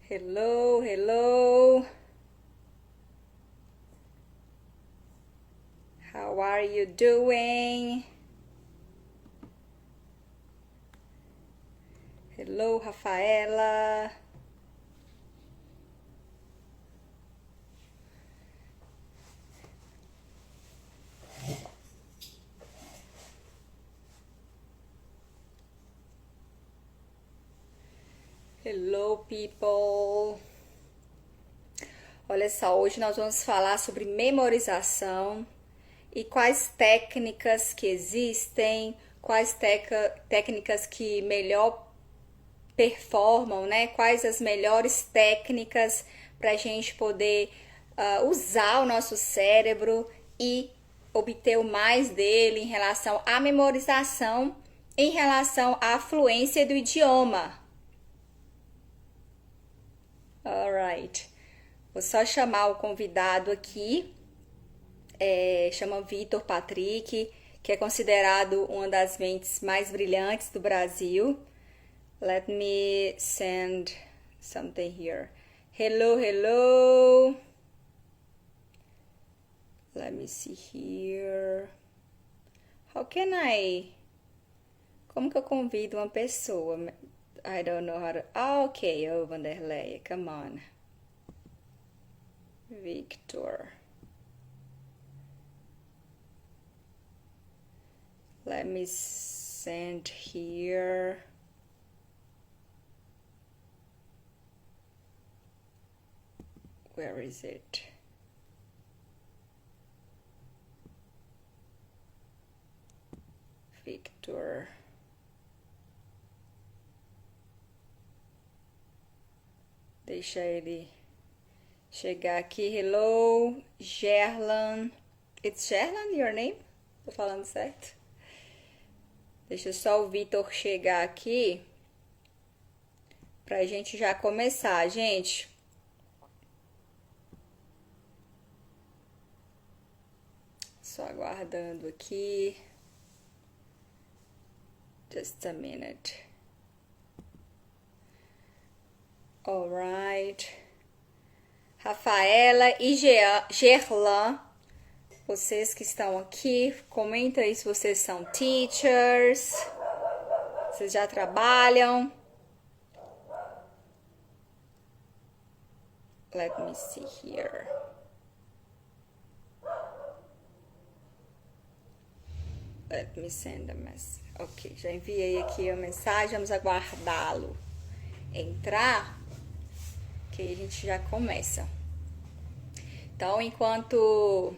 Hello, hello. How are you doing? Hello, Rafaela. Hello, people. Olha só, hoje nós vamos falar sobre memorização e quais técnicas que existem, quais técnicas que melhor performam, né? Quais as melhores técnicas para a gente poder usar o nosso cérebro e obter o mais dele em relação à memorização, em relação à fluência do idioma. Alright. Vou só chamar o convidado aqui. Chama Vitor Patrick, que é considerado uma das mentes mais brilhantes do Brasil. Let me send something here. Hello, hello. Let me see here. How can I... Como que eu convido uma pessoa? I don't know how to... ok, Vanderleia, come on. Victor. Let me send here. Where is it? Victor. Deixa ele chegar aqui. Hello, Gerlan. It's Gerlan, your name? Tô falando certo? Deixa só o Vitor chegar aqui pra gente já começar, gente. Só aguardando aqui. Just a minute. Alright. Rafaela e Gerlan, vocês que estão aqui, comenta aí se vocês são teachers, vocês já trabalham. Let me see here. Let me send a message. Ok, já enviei aqui a mensagem, vamos aguardá-lo entrar, que aí a gente já começa. Então, enquanto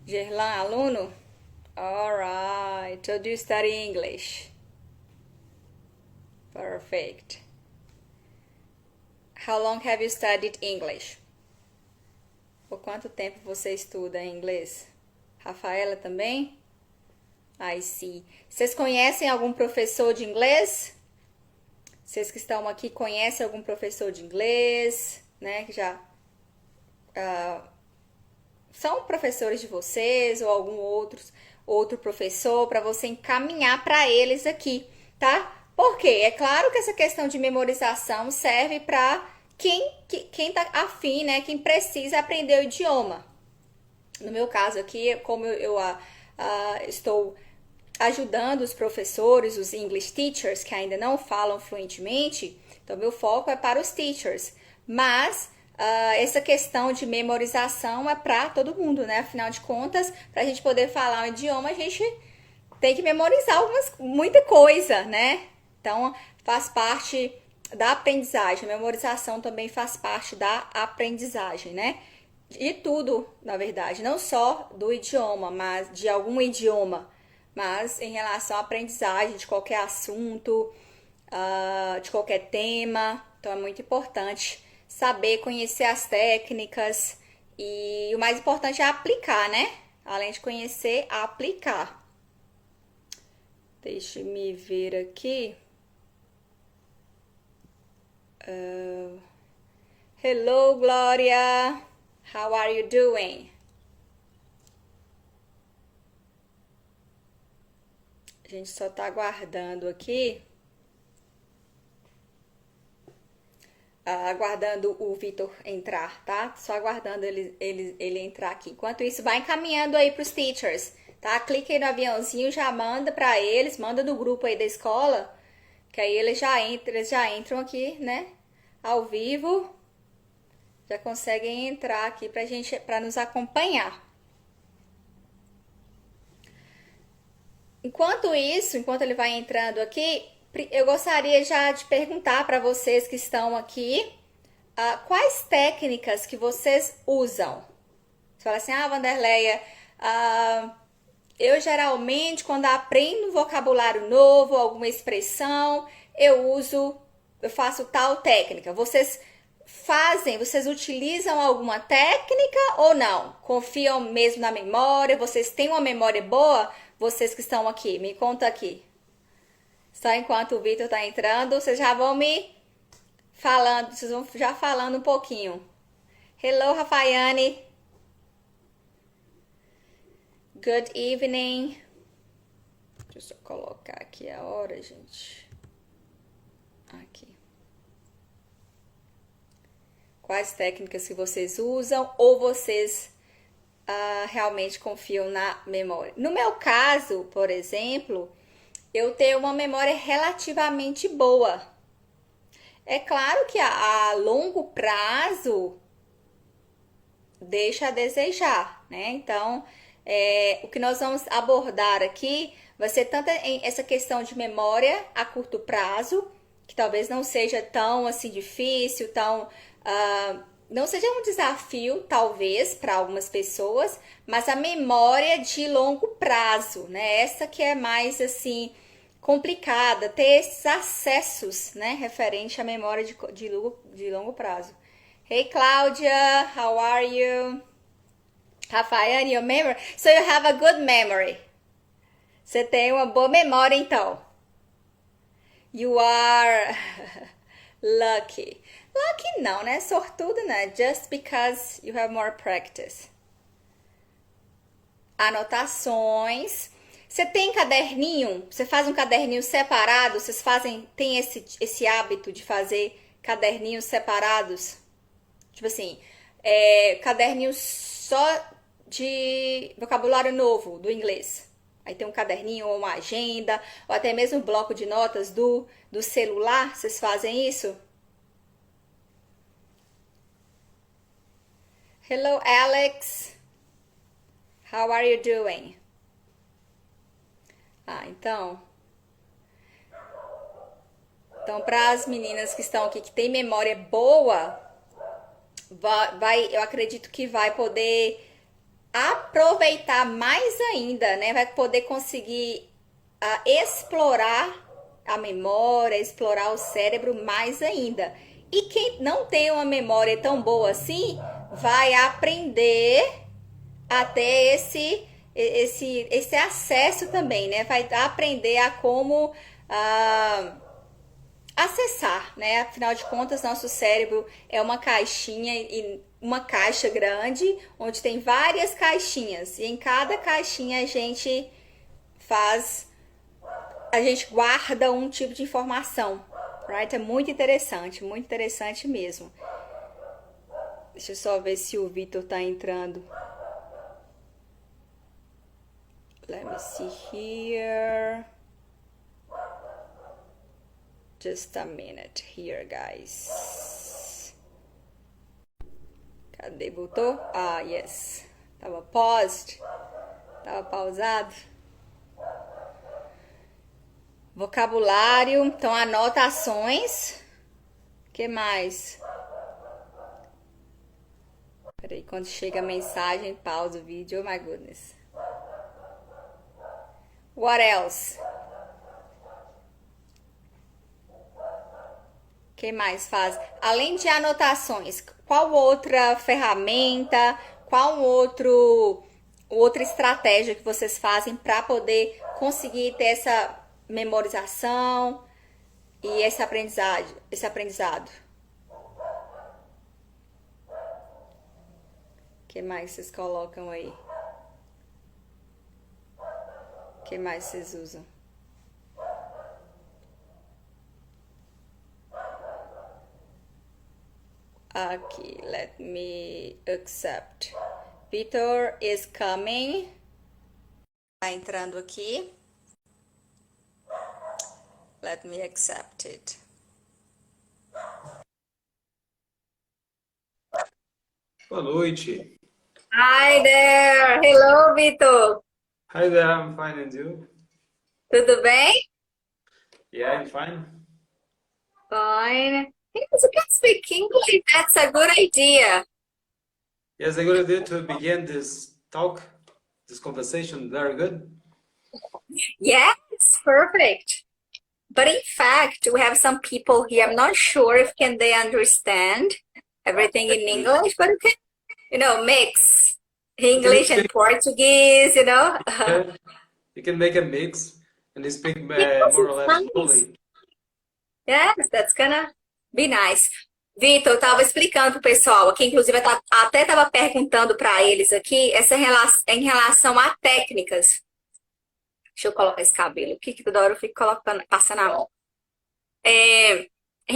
Gerlan, aluno? Alright, so do you study English? Perfect. How long have you studied English? Por quanto tempo você estuda inglês? Rafaela também? I see. Vocês conhecem algum professor de inglês? Vocês que estão aqui conhecem algum professor de inglês, né? Que já são professores de vocês ou algum outro professor para você encaminhar para eles aqui, tá? Porque é claro que essa questão de memorização serve para quem tá afim, né? Quem precisa aprender o idioma. No meu caso aqui, como eu estou ajudando os professores, os English teachers que ainda não falam fluentemente, então meu foco é para os teachers. Mas essa questão de memorização é para todo mundo, né? Afinal de contas, para a gente poder falar um idioma, a gente tem que memorizar muita coisa, né? Então, faz parte da aprendizagem. A memorização também faz parte da aprendizagem, né? De tudo, na verdade, não só do idioma, mas de algum idioma, mas em relação à aprendizagem de qualquer assunto, de qualquer tema. Então, é muito importante saber, conhecer as técnicas e o mais importante é aplicar, né? Além de conhecer, aplicar. Deixa me ver aqui. Hello, Glória. How are you doing? A gente só tá aguardando aqui aguardando o Vitor entrar, tá? Só aguardando ele entrar aqui. Enquanto isso, vai encaminhando aí pros teachers, tá? Clica aí no aviãozinho, já manda pra eles, manda no grupo aí da escola, que aí eles já entram aqui, né? Ao vivo, já conseguem entrar aqui pra nos acompanhar. Enquanto isso, enquanto ele vai entrando aqui, eu gostaria já de perguntar para vocês que estão aqui, quais técnicas que vocês usam? Você fala assim, Wanderleia, eu geralmente, quando aprendo um vocabulário novo, alguma expressão, eu faço tal técnica. Vocês utilizam alguma técnica ou não? Confiam mesmo na memória? Vocês têm uma memória boa? Vocês que estão aqui, me conta aqui. Só enquanto o Vitor tá entrando, vocês já vão me falando, vocês vão já falando um pouquinho. Hello, Rafaiane. Good evening. Deixa eu só colocar aqui a hora, gente. Aqui. Quais técnicas que vocês usam ou vocês realmente confiam na memória? No meu caso, por exemplo, eu tenho uma memória relativamente boa. É claro que a longo prazo deixa a desejar, né? Então, o que nós vamos abordar aqui vai ser tanto essa questão de memória a curto prazo, que talvez não seja tão assim difícil, não seja um desafio, talvez, para algumas pessoas, mas a memória de longo prazo, né? Essa que é mais assim complicada, ter esses acessos, né? Referente à memória de longo prazo. Hey, Cláudia, how are you? Rafael, your memory? So you have a good memory. Você tem uma boa memória, então. You are lucky. Lucky não, né? Sortudo, né? Just because you have more practice. Anotações. Você tem caderninho? Você faz um caderninho separado? Vocês tem esse hábito de fazer caderninhos separados? Tipo assim, caderninho só de vocabulário novo do inglês. Aí tem um caderninho ou uma agenda, ou até mesmo um bloco de notas do celular. Vocês fazem isso? Hello, Alex. How are you doing? Então, para as meninas que estão aqui, que tem memória boa, eu acredito que vai poder aproveitar mais ainda, né? Vai poder conseguir explorar a memória, explorar o cérebro mais ainda. E quem não tem uma memória tão boa assim, vai aprender a ter esse acesso também, né? Vai aprender a como acessar, né? Afinal de contas, nosso cérebro é uma caixinha e uma caixa grande, onde tem várias caixinhas. E em cada caixinha a gente guarda um tipo de informação, right? É muito interessante mesmo. Deixa eu só ver se o Vitor tá entrando. Let me see here. Just a minute here, guys. Cadê? Botou? Yes. Tava paused. Tava pausado. Vocabulário. Então, anotações. O que mais? Peraí, quando chega a mensagem, pausa o vídeo. Oh my goodness. What else? Que mais faz? Além de anotações, qual outra ferramenta, outra estratégia que vocês fazem para poder conseguir ter essa memorização e esse aprendizado? Que mais vocês colocam aí? Que mais vocês usam? Aqui, let me accept. Vitor is coming. Tá entrando aqui. Let me accept it. Boa noite. Hi there. Hello, Vitor. Hi there, I'm fine and you? Tudo bem? Yeah, I'm fine. Fine. Yes, you can speak English. That's a good idea. Yes, I'm gonna do to begin this talk, this conversation. Very good. Yes, perfect. But in fact, we have some people here. I'm not sure if can they understand everything in English, but you can, mix You can English and speak, Portuguese. yeah, you can make a mix and speak Yes, more or it's less nice. slowly. Yes, that's gonna be nice. Vitor, eu estava explicando pro pessoal aqui, inclusive eu até estava perguntando para eles aqui, essa relação, em relação a técnicas. Deixa eu colocar esse cabelo aqui, que toda hora eu fico colocando, passando a mão. Em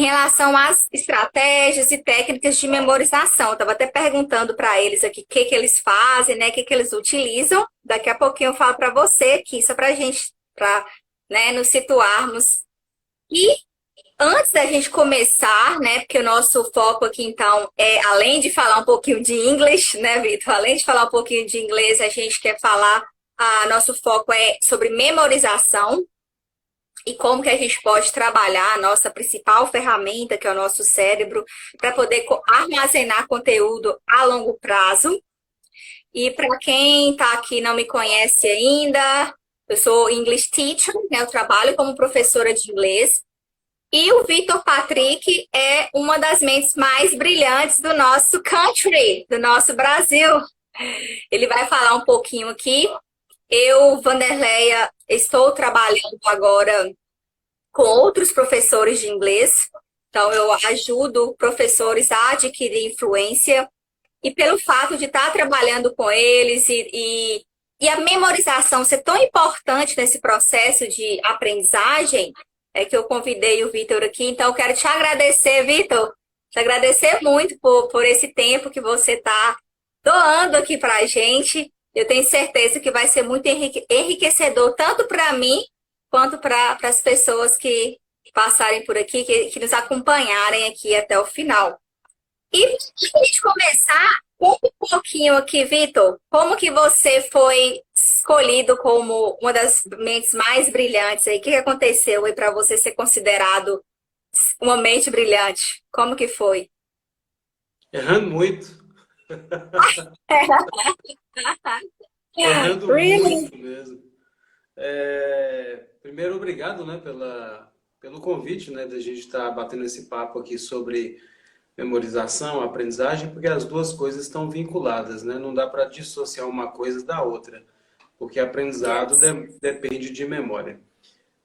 relação às estratégias e técnicas de memorização. Eu estava até perguntando para eles aqui o que que eles fazem, né? O que que eles utilizam. Daqui a pouquinho eu falo para você aqui, só para a gente, para, né, nos situarmos. E antes da gente começar, né? Porque o nosso foco aqui, então, é além de falar um pouquinho de inglês, né, Vitor? Além de falar um pouquinho de inglês, a gente quer falar, nosso foco é sobre memorização e como que a gente pode trabalhar a nossa principal ferramenta, que é o nosso cérebro, para poder armazenar conteúdo a longo prazo. E para quem está aqui e não me conhece ainda, eu sou English Teacher, né? Eu trabalho como professora de inglês. E o Vitor Patrick é uma das mentes mais brilhantes do nosso country, do nosso Brasil. Ele vai falar um pouquinho aqui. Eu, Vanderleia, estou trabalhando agora com outros professores de inglês. Então, eu ajudo professores a adquirir influência. E pelo fato de estar trabalhando com eles e a memorização ser tão importante nesse processo de aprendizagem, é que eu convidei o Vitor aqui. Então, eu quero te agradecer, Vitor. Te agradecer muito por esse tempo que você está doando aqui para a gente. Eu tenho certeza que vai ser muito enriquecedor, tanto para mim, quanto para as pessoas que passarem por aqui, que nos acompanharem aqui até o final. E antes de a gente começar, conta um pouquinho aqui, Vitor, como que você foi escolhido como uma das mentes mais brilhantes aí? O que aconteceu aí para você ser considerado uma mente brilhante? Como que foi? Errando muito, errando Really? muito mesmo. Primeiro, obrigado, né, pelo convite, né, da gente estar batendo esse papo aqui sobre memorização, aprendizagem, porque as duas coisas estão vinculadas, né? Não dá para dissociar uma coisa da outra, porque aprendizado Yes. depende de memória.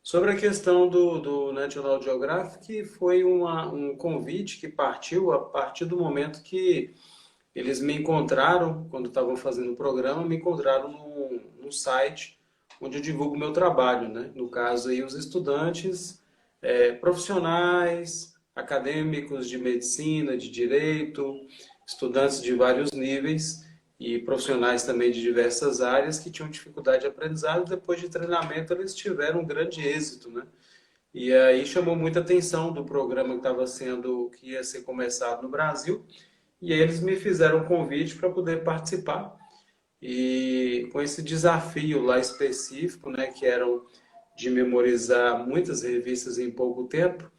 Sobre a questão do National Geographic, foi um convite que partiu a partir do momento que eles me encontraram, quando estavam fazendo o programa, me encontraram num site onde eu divulgo meu trabalho, né? No caso aí, os estudantes, profissionais, acadêmicos de medicina, de direito, estudantes de vários níveis e profissionais também de diversas áreas que tinham dificuldade de aprendizado. Depois de treinamento, eles tiveram um grande êxito, né? E aí chamou muita atenção do programa que ia ser começado no Brasil. E aí eles me fizeram um convite para poder participar. E com esse desafio lá específico, né, que eram de memorizar muitas revistas em pouco tempo,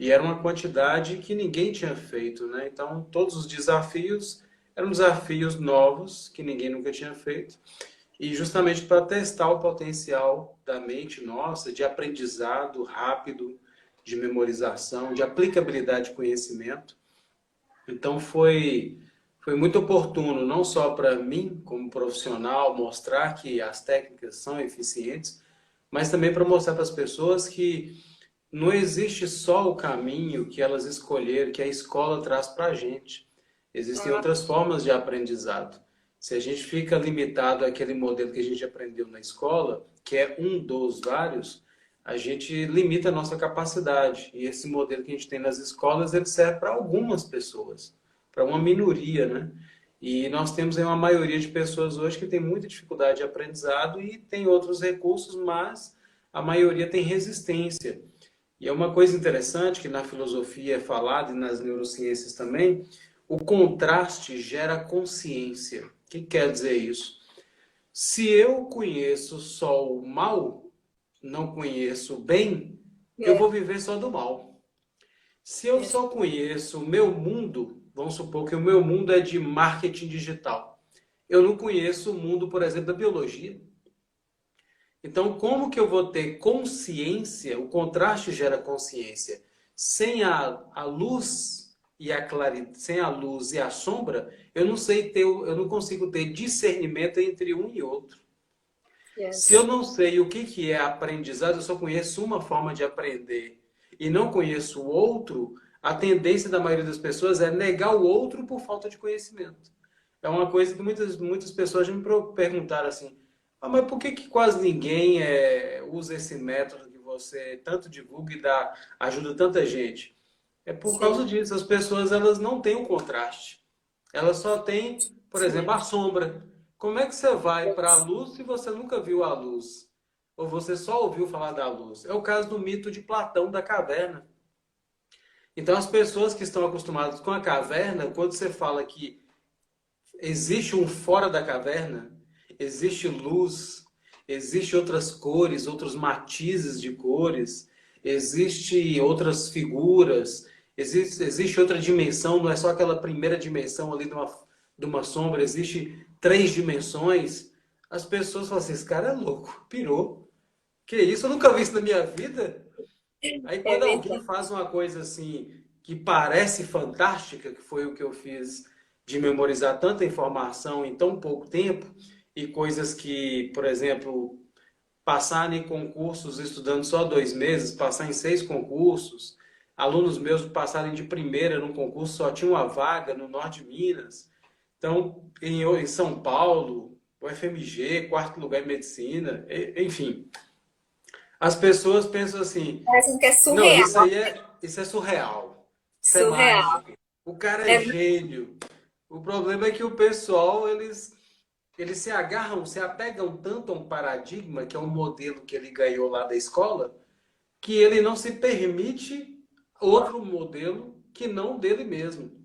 e era uma quantidade que ninguém tinha feito, né? Então, todos os desafios eram desafios novos que ninguém nunca tinha feito. E justamente para testar o potencial da mente nossa de aprendizado rápido, de memorização, de aplicabilidade de conhecimento. Então foi muito oportuno, não só para mim, como profissional, mostrar que as técnicas são eficientes, mas também para mostrar para as pessoas que não existe só o caminho que elas escolheram, que a escola traz para a gente. Existem outras formas de aprendizado. Se a gente fica limitado àquele modelo que a gente aprendeu na escola, que é um dos vários, a gente limita a nossa capacidade. E esse modelo que a gente tem nas escolas, ele serve para algumas pessoas. para uma minoria, né? E nós temos aí uma maioria de pessoas hoje que tem muita dificuldade de aprendizado e tem outros recursos, mas a maioria tem resistência. E é uma coisa interessante que na filosofia é falado e nas neurociências também, o contraste gera consciência. O que quer dizer isso? Se eu conheço só o mal, não conheço o bem, eu vou viver só do mal. Se eu só conheço o meu mundo, vamos supor que o meu mundo é de marketing digital. Eu não conheço o mundo, por exemplo, da biologia. Então, como que eu vou ter consciência? O contraste gera consciência. Sem a luz e a claridade, sem a luz e a sombra, eu não sei ter, eu não consigo ter discernimento entre um e outro. Se eu Yes. não sei o que é aprendizado, eu só conheço uma forma de aprender e não conheço o outro, a tendência da maioria das pessoas é negar o outro por falta de conhecimento. É uma coisa que muitas pessoas já me perguntaram assim, ah, mas por que quase ninguém usa esse método que você tanto divulga e ajuda tanta gente? É por causa Sim, disso, as pessoas elas não têm o contraste. Elas só têm, por exemplo, sim. a sombra. Como é que você vai para a luz se você nunca viu a luz? Ou você só ouviu falar da luz? É o caso do mito de Platão da caverna. Então, as pessoas que estão acostumadas com a caverna, quando você fala que existe um fora da caverna, existe luz, existe outras cores, outros matizes de cores, existe outras figuras, existe outra dimensão, não é só aquela primeira dimensão ali de uma sombra, existe três dimensões. As pessoas falam assim, esse cara é louco, pirou. Que isso? Eu nunca vi isso na minha vida. Aí É quando alguém verdade. faz uma coisa assim que parece fantástica, que foi o que eu fiz de memorizar tanta informação em tão pouco tempo, e coisas que, por exemplo, passar em concursos estudando só 2 meses, passar em 6 concursos, alunos meus passarem de primeira num concurso, só tinha uma vaga no norte de Minas. Então, em São Paulo, o FMG, quarto lugar em medicina, enfim. As pessoas pensam assim, Parece que é não, surreal. isso é surreal. Isso é Surreal. mágico. O cara é É, gênio. O problema é que o pessoal, eles se agarram, se apegam tanto a um paradigma, que é um modelo que ele ganhou lá da escola, que ele não se permite outro modelo que não o dele mesmo.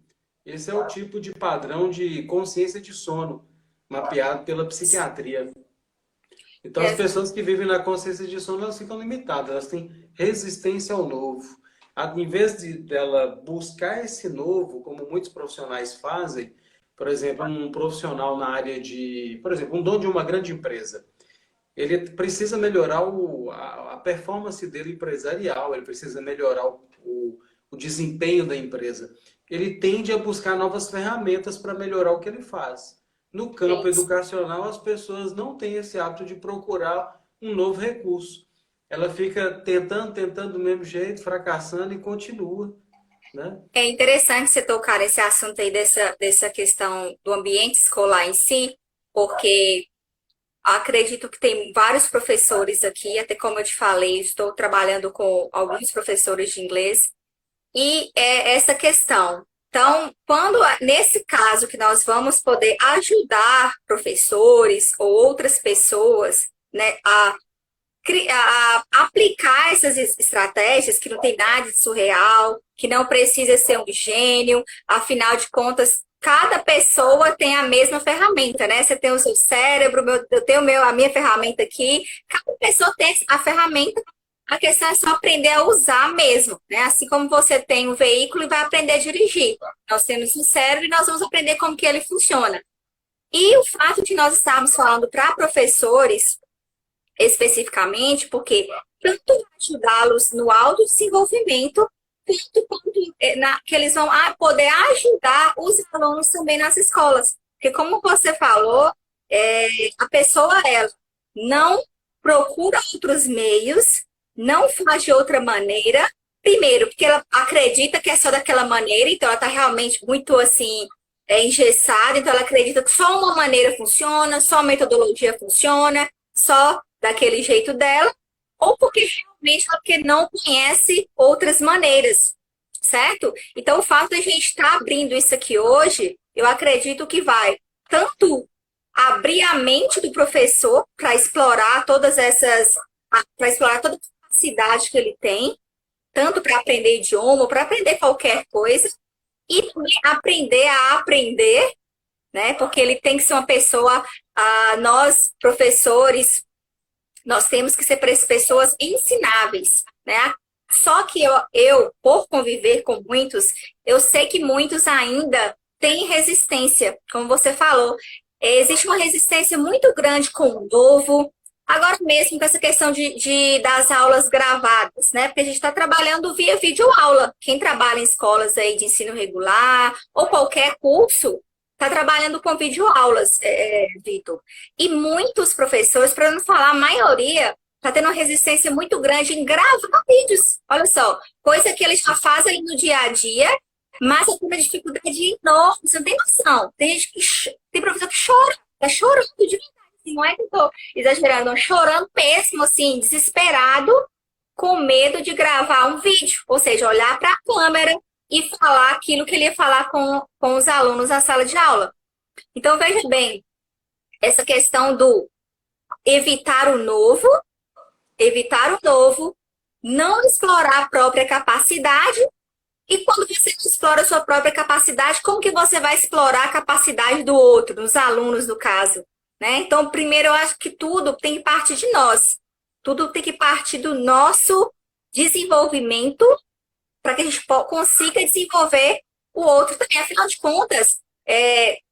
Esse é o tipo de padrão de consciência de sono, mapeado pela psiquiatria. Então, as é, pessoas que vivem na consciência de sono, elas ficam limitadas, elas têm resistência ao novo. Em vez dela buscar esse novo, como muitos profissionais fazem, por exemplo, um profissional na área de, por exemplo, um dono de uma grande empresa, ele precisa melhorar a performance dele empresarial, ele precisa melhorar o desempenho da empresa. Ele tende a buscar novas ferramentas para melhorar o que ele faz. No campo gente. educacional, as pessoas não têm esse hábito de procurar um novo recurso. Ela fica tentando, tentando do mesmo jeito, fracassando e continua, né? É interessante você tocar nesse assunto aí dessa questão do ambiente escolar em si, porque acredito que tem vários professores aqui, até como eu te falei, estou trabalhando com alguns professores de inglês, e é essa questão. Então, nesse caso que nós vamos poder ajudar professores ou outras pessoas, né, a aplicar essas estratégias que não tem nada de surreal, que não precisa ser um gênio, afinal de contas, cada pessoa tem a mesma ferramenta, né? Você tem o seu cérebro, eu tenho a minha ferramenta aqui, cada pessoa tem a ferramenta, a questão é só aprender a usar mesmo, né? Assim como você tem um veículo e vai aprender a dirigir. Nós temos um cérebro e nós vamos aprender como que ele funciona. E o fato de nós estarmos falando para professores especificamente, porque tanto ajudá-los no autodesenvolvimento, que eles vão poder ajudar os alunos também nas escolas. Porque, como você falou, a pessoa ela não procura outros meios, não faz de outra maneira. Primeiro, porque ela acredita que é só daquela maneira, então ela está realmente muito assim, engessada, então ela acredita que só uma maneira funciona, só a metodologia funciona, só daquele jeito dela, ou porque realmente ela porque não conhece outras maneiras. certo? Então, o fato de a gente estar abrindo isso aqui hoje, eu acredito que vai tanto abrir a mente do professor para explorar para explorar toda a capacidade que ele tem, tanto para aprender idioma, para aprender qualquer coisa, e também aprender a aprender, né? Porque ele tem que ser uma pessoa, nós, professores, nós temos que ser pessoas ensináveis, né? Só que por conviver com muitos, eu sei que muitos ainda têm resistência, como você falou. Existe uma resistência muito grande com o novo. Agora mesmo com essa questão das aulas gravadas, né? Porque a gente está trabalhando via videoaula. Quem trabalha em escolas aí de ensino regular ou qualquer curso, está trabalhando com videoaulas, Vitor. E muitos professores, para não falar a maioria, está tendo uma resistência muito grande em gravar vídeos. Olha só, coisa que eles já fazem no dia a dia, mas com uma dificuldade enorme. Você não tem noção. Tem professor que chora, está chorando de verdade. Não é que eu estou exagerando, não, chorando mesmo, assim, desesperado, com medo de gravar um vídeo. Ou seja, olhar para a câmera e falar aquilo que ele ia falar com os alunos na sala de aula. Então, veja bem, essa questão do evitar o novo, não explorar a própria capacidade. E quando você explora a sua própria capacidade, como que você vai explorar a capacidade do outro, dos alunos, no caso? Né? Então, primeiro, eu acho que tudo tem que partir de nós. Tudo tem que partir do nosso desenvolvimento para que a gente consiga desenvolver o outro também. Afinal de contas,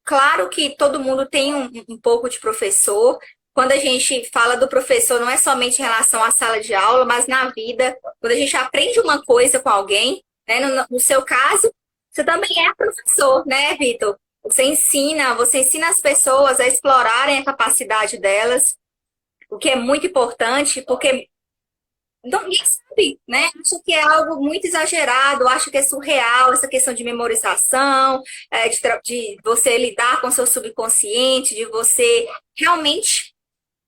claro que todo mundo tem um pouco de professor. Quando a gente fala do professor, não é somente em relação à sala de aula, mas na vida. Quando a gente aprende uma coisa com alguém, né? No seu caso, você também é professor, né, Vitor? Você ensina as pessoas a explorarem a capacidade delas, o que é muito importante, porque ninguém sabe, né? Acho que é algo muito exagerado, acho que é surreal essa questão de memorização, de você lidar com o seu subconsciente, de você realmente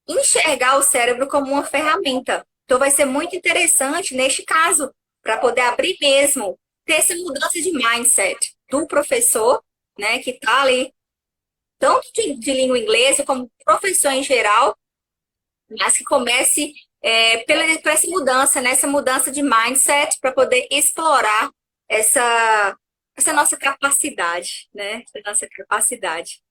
enxergar o cérebro como uma ferramenta. Então, vai ser muito interessante neste caso, para poder abrir mesmo, ter essa mudança de mindset do professor, né, que está ali, tanto de língua inglesa como professor em geral, mas que comece por essa mudança, né? Essa mudança de mindset para poder explorar essa nossa capacidade, né? Essa nossa capacidade.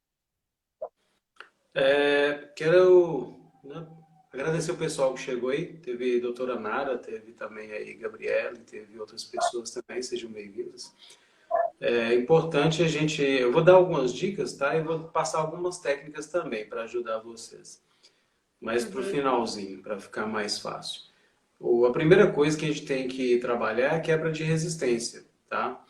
Quero, né, agradecer o pessoal que chegou aí. Teve a doutora Nara, teve também aí Gabriela, teve outras pessoas também, sejam bem-vindas. É importante eu vou dar algumas dicas, tá? E vou passar algumas técnicas também para ajudar vocês. Mas para o finalzinho, para ficar mais fácil. A primeira coisa que a gente tem que trabalhar é a quebra de resistência, tá?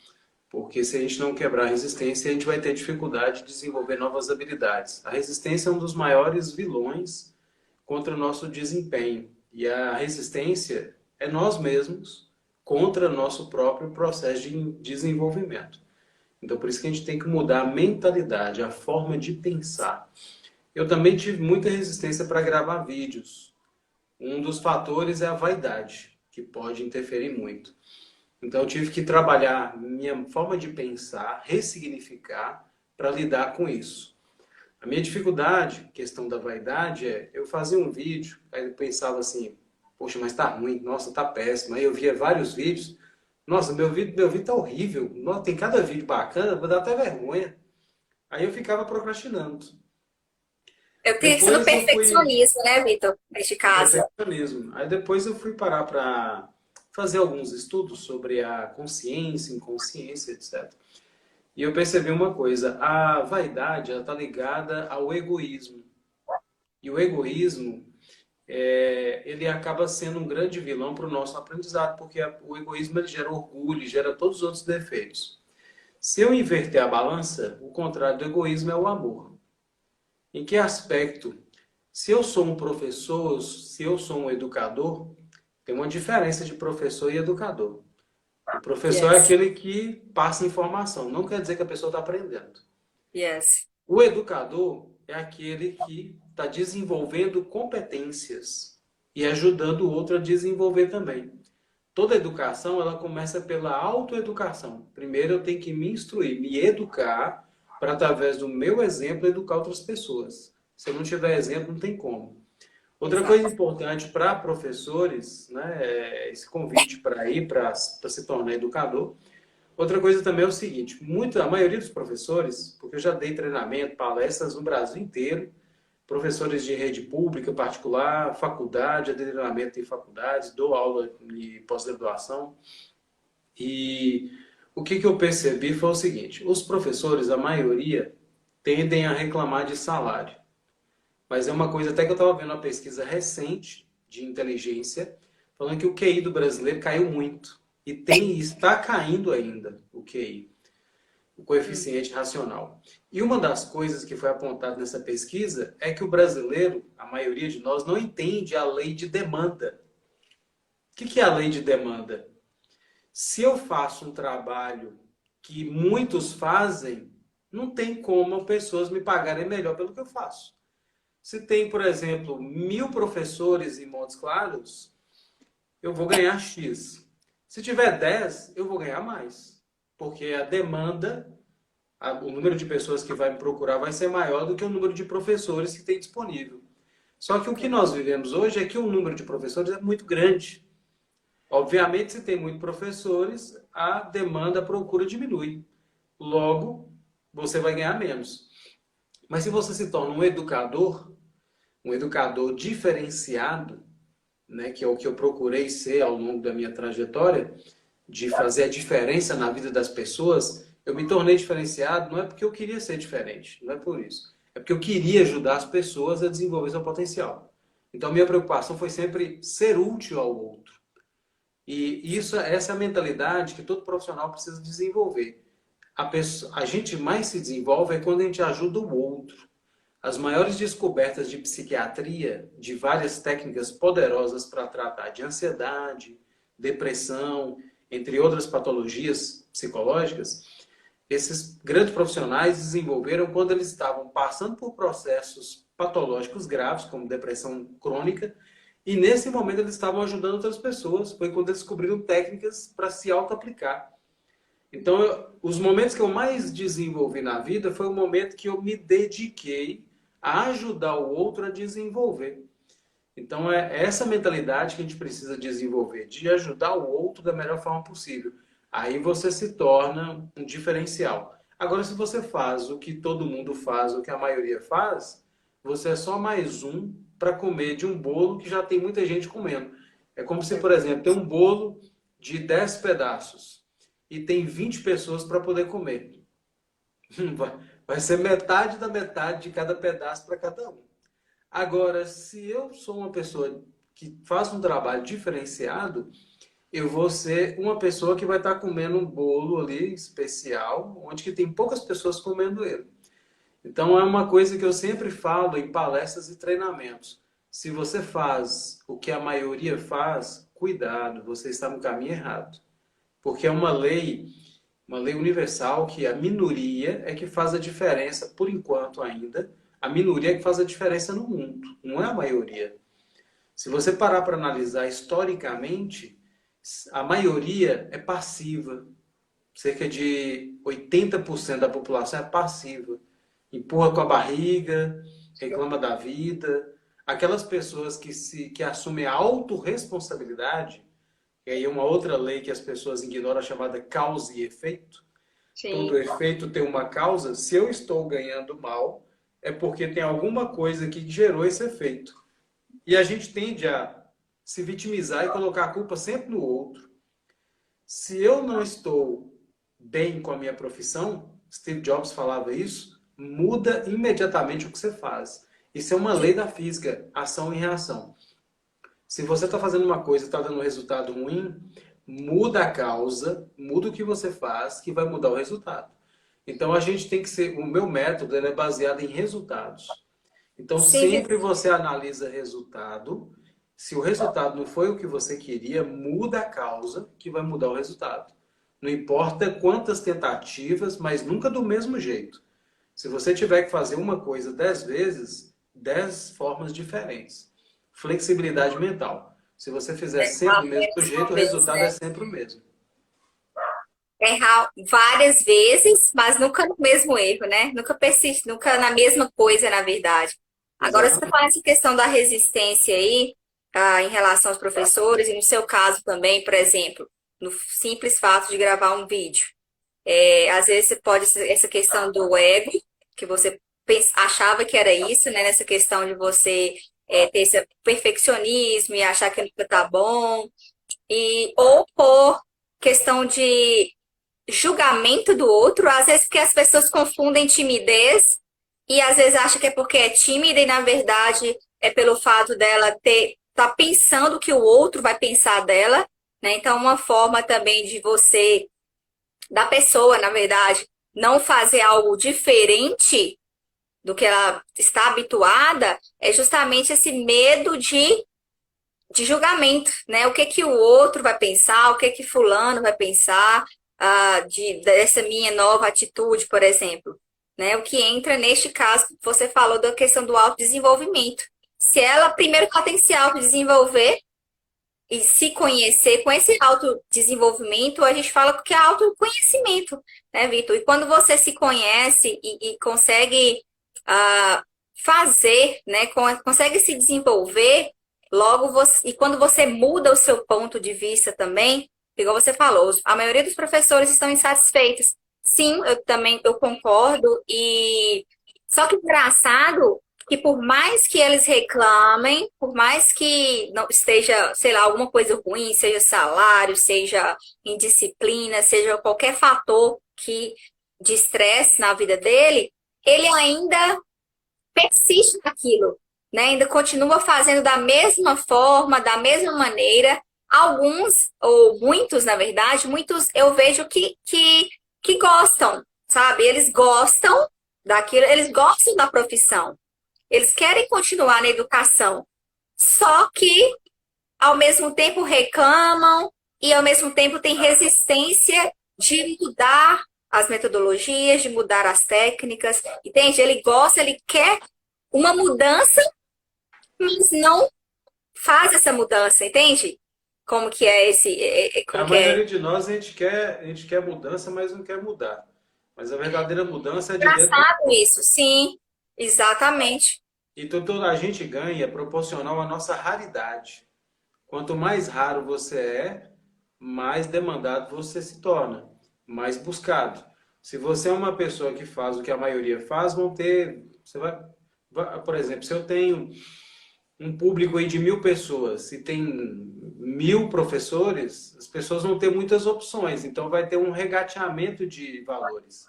Porque se a gente não quebrar a resistência, a gente vai ter dificuldade de desenvolver novas habilidades. A resistência é um dos maiores vilões contra o nosso desempenho. E a resistência é nós mesmos contra nosso próprio processo de desenvolvimento. Então, por isso que a gente tem que mudar a mentalidade, a forma de pensar. Eu também tive muita resistência para gravar vídeos. Um dos fatores é a vaidade, que pode interferir muito. Então, eu tive que trabalhar minha forma de pensar, ressignificar, para lidar com isso. A minha dificuldade, questão da vaidade, eu fazia um vídeo, aí eu pensava assim, poxa, mas tá ruim, nossa, tá péssimo. Aí eu via vários vídeos, nossa, meu vídeo tá horrível, nossa, tem cada vídeo bacana, vou dar até vergonha. Aí eu ficava procrastinando. Eu tenho que ser no Depois eu fui... perfeccionismo, né, Vitor? Neste caso. Perfeccionismo. Aí depois eu fui parar para fazer alguns estudos sobre a consciência, inconsciência, etc. E eu percebi uma coisa, a vaidade está ligada ao egoísmo. E o egoísmo, ele acaba sendo um grande vilão para o nosso aprendizado, porque o egoísmo ele gera orgulho, gera todos os outros defeitos. Se eu inverter a balança, o contrário do egoísmo é o amor. Em que aspecto? Se eu sou um professor, se eu sou um educador, tem uma diferença de professor e educador. O professor é Yes. aquele que passa informação, não quer dizer que a pessoa está aprendendo. Yes. O educador é aquele que está desenvolvendo competências e ajudando o outro a desenvolver também. toda educação, ela começa pela autoeducação. Primeiro eu tenho que me instruir, me educar, para através do meu exemplo educar outras pessoas. Se eu não tiver exemplo, não tem como. Outra coisa Exato. importante para professores, né, é esse convite para ir para se tornar educador. Outra coisa também é o seguinte, a maioria dos professores, porque eu já dei treinamento, palestras no Brasil inteiro, professores de rede pública, particular, faculdade, treinamento em faculdades, dou aula de pós-graduação. E o que eu percebi foi o seguinte, os professores, a maioria, tendem a reclamar de salário. Mas é uma coisa até que eu estava vendo uma pesquisa recente de inteligência, falando que o QI do brasileiro caiu muito. E está caindo ainda o QI, o coeficiente racional. E uma das coisas que foi apontada nessa pesquisa é que o brasileiro, a maioria de nós, não entende a lei de demanda. O que é a lei de demanda? Se eu faço um trabalho que muitos fazem, não tem como pessoas me pagarem melhor pelo que eu faço. Se tem, por exemplo, 1000 professores em Montes Claros, eu vou ganhar X. Se tiver 10, eu vou ganhar mais. Porque a demanda, o número de pessoas que vai me procurar vai ser maior do que o número de professores que tem disponível. Só que o que nós vivemos hoje é que o número de professores é muito grande. Obviamente, se tem muitos professores, a demanda, a procura diminui. Logo, você vai ganhar menos. Mas se você se torna um educador diferenciado, né, que é o que eu procurei ser ao longo da minha trajetória, de fazer a diferença na vida das pessoas, eu me tornei diferenciado não é porque eu queria ser diferente, não é por isso. É porque eu queria ajudar as pessoas a desenvolver seu potencial. Então, minha preocupação foi sempre ser útil ao outro. E essa é a mentalidade que todo profissional precisa desenvolver. A gente mais se desenvolve é quando a gente ajuda o outro. As maiores descobertas de psiquiatria, de várias técnicas poderosas para tratar de ansiedade, depressão, entre outras patologias psicológicas, esses grandes profissionais desenvolveram quando eles estavam passando por processos patológicos graves, como depressão crônica, e nesse momento eles estavam ajudando outras pessoas. Foi quando eles descobriram técnicas para se auto-aplicar. Então, os momentos que eu mais desenvolvi na vida foi o momento que eu me dediquei a ajudar o outro a desenvolver. Então, é essa mentalidade que a gente precisa desenvolver, de ajudar o outro da melhor forma possível. Aí você se torna um diferencial. Agora, se você faz o que todo mundo faz, o que a maioria faz, você é só mais um para comer de um bolo que já tem muita gente comendo. É como se, por exemplo, tem um bolo de 10 pedaços e tem 20 pessoas para poder comer. Vai ser metade da metade de cada pedaço para cada um. Agora, se eu sou uma pessoa que faz um trabalho diferenciado, eu vou ser uma pessoa que vai estar comendo um bolo ali especial, onde que tem poucas pessoas comendo ele. Então, é uma coisa que eu sempre falo em palestras e treinamentos. Se você faz o que a maioria faz, cuidado, você está no caminho errado. Porque é uma lei universal que a minoria é que faz a diferença, por enquanto ainda, a minoria é que faz a diferença no mundo, não é a maioria. Se você parar para analisar historicamente, a maioria é passiva. Cerca de 80% da população é passiva. Empurra com a barriga, reclama da vida. Aquelas pessoas que assumem a autorresponsabilidade, e aí uma outra lei que as pessoas ignoram, chamada causa e efeito. Sim. Todo efeito tem uma causa. Se eu estou ganhando mal, é porque tem alguma coisa que gerou esse efeito. E a gente tende a se vitimizar e colocar a culpa sempre no outro. Se eu não estou bem com a minha profissão, Steve Jobs falava isso, muda imediatamente o que você faz. Isso é uma lei da física, ação e reação. Se você está fazendo uma coisa e está dando um resultado ruim, muda a causa, muda o que você faz, que vai mudar o resultado. Então a gente tem que ser, o meu método ele é baseado em resultados. Então Sim, sempre você analisa resultado. Se o resultado não foi o que você queria, muda a causa, que vai mudar o resultado. Não importa quantas tentativas, mas nunca do mesmo jeito. Se você tiver que fazer uma coisa 10 vezes, 10 formas diferentes. Flexibilidade mental. Se você fizer sempre Errar do mesmo menos uma jeito, o vez, resultado é né? sempre o mesmo. Errar várias vezes, mas nunca no mesmo erro, né? Nunca persiste, nunca na mesma coisa, na verdade. Agora, você está Exatamente. falando essa questão da resistência aí, em relação aos professores, e no seu caso também, por exemplo, no simples fato de gravar um vídeo. Às vezes você pode, essa questão do ego, que você achava que era isso, né? Nessa questão de você ter esse perfeccionismo e achar que nunca tá bom, ou por questão de julgamento do outro, às vezes porque as pessoas confundem timidez e às vezes acham que é porque é tímida e na verdade é pelo fato dela tá pensando que o outro vai pensar dela, né? Então, uma forma também de você, da pessoa, na verdade, não fazer algo diferente do que ela está habituada é justamente esse medo de julgamento, né? O que que o outro vai pensar, o que que fulano vai pensar, dessa minha nova atitude, por exemplo, né? O que entra neste caso, você falou da questão do autodesenvolvimento. Se ela, primeiro, que ela tem que se autodesenvolver e se conhecer, com esse autodesenvolvimento, a gente fala que é autoconhecimento, né, Vitor? E quando você se conhece e consegue ah, fazer, né, consegue se desenvolver, logo você, e quando você muda o seu ponto de vista também, igual você falou, a maioria dos professores estão insatisfeitos. Sim, eu concordo, e só que engraçado que por mais que eles reclamem, por mais que não esteja, sei lá, alguma coisa ruim, seja salário, seja indisciplina, seja qualquer fator que de estresse na vida dele, ele ainda persiste naquilo, né? Ainda continua fazendo da mesma forma, da mesma maneira. Alguns, ou muitos, na verdade, muitos eu vejo que gostam, sabe? Eles gostam daquilo, eles gostam da profissão. Eles querem continuar na educação, só que ao mesmo tempo reclamam e ao mesmo tempo têm resistência de mudar as metodologias, de mudar as técnicas, entende? Ele gosta, ele quer uma mudança, mas não faz essa mudança, entende? Como que é como A que é? maioria de nós, a gente quer mudança, mas não quer mudar. Mas a verdadeira mudança é de dentro para Engraçado fora. isso, sim, exatamente. Então, toda a gente ganha proporcional à nossa raridade. Quanto mais raro você é, mais demandado você se torna, mais buscado. Se você é uma pessoa que faz o que a maioria faz, vão ter. Por exemplo, se eu tenho um público aí de 1.000 pessoas, se tem 1.000 professores, as pessoas vão ter muitas opções, então vai ter um regateamento de valores.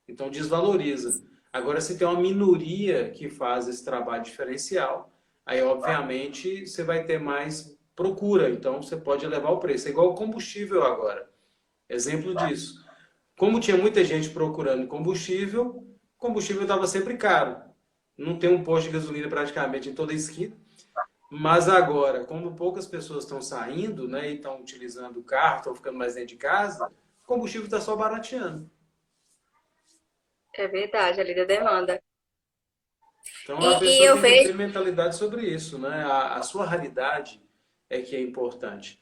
Então desvaloriza. Agora, se tem uma minoria que faz esse trabalho diferencial, aí obviamente você vai ter mais procura, então você pode elevar o preço. É igual o combustível agora. Exemplo disso. Como tinha muita gente procurando combustível, o combustível estava sempre caro. Não tem um posto de gasolina praticamente em toda a esquina. Mas agora, como poucas pessoas estão saindo, né, e estão utilizando o carro, estão ficando mais dentro de casa, o combustível está só barateando. É verdade, a lei da demanda. Então a E pessoa eu tem que vejo, ter mentalidade sobre isso, né? A sua realidade é que é importante.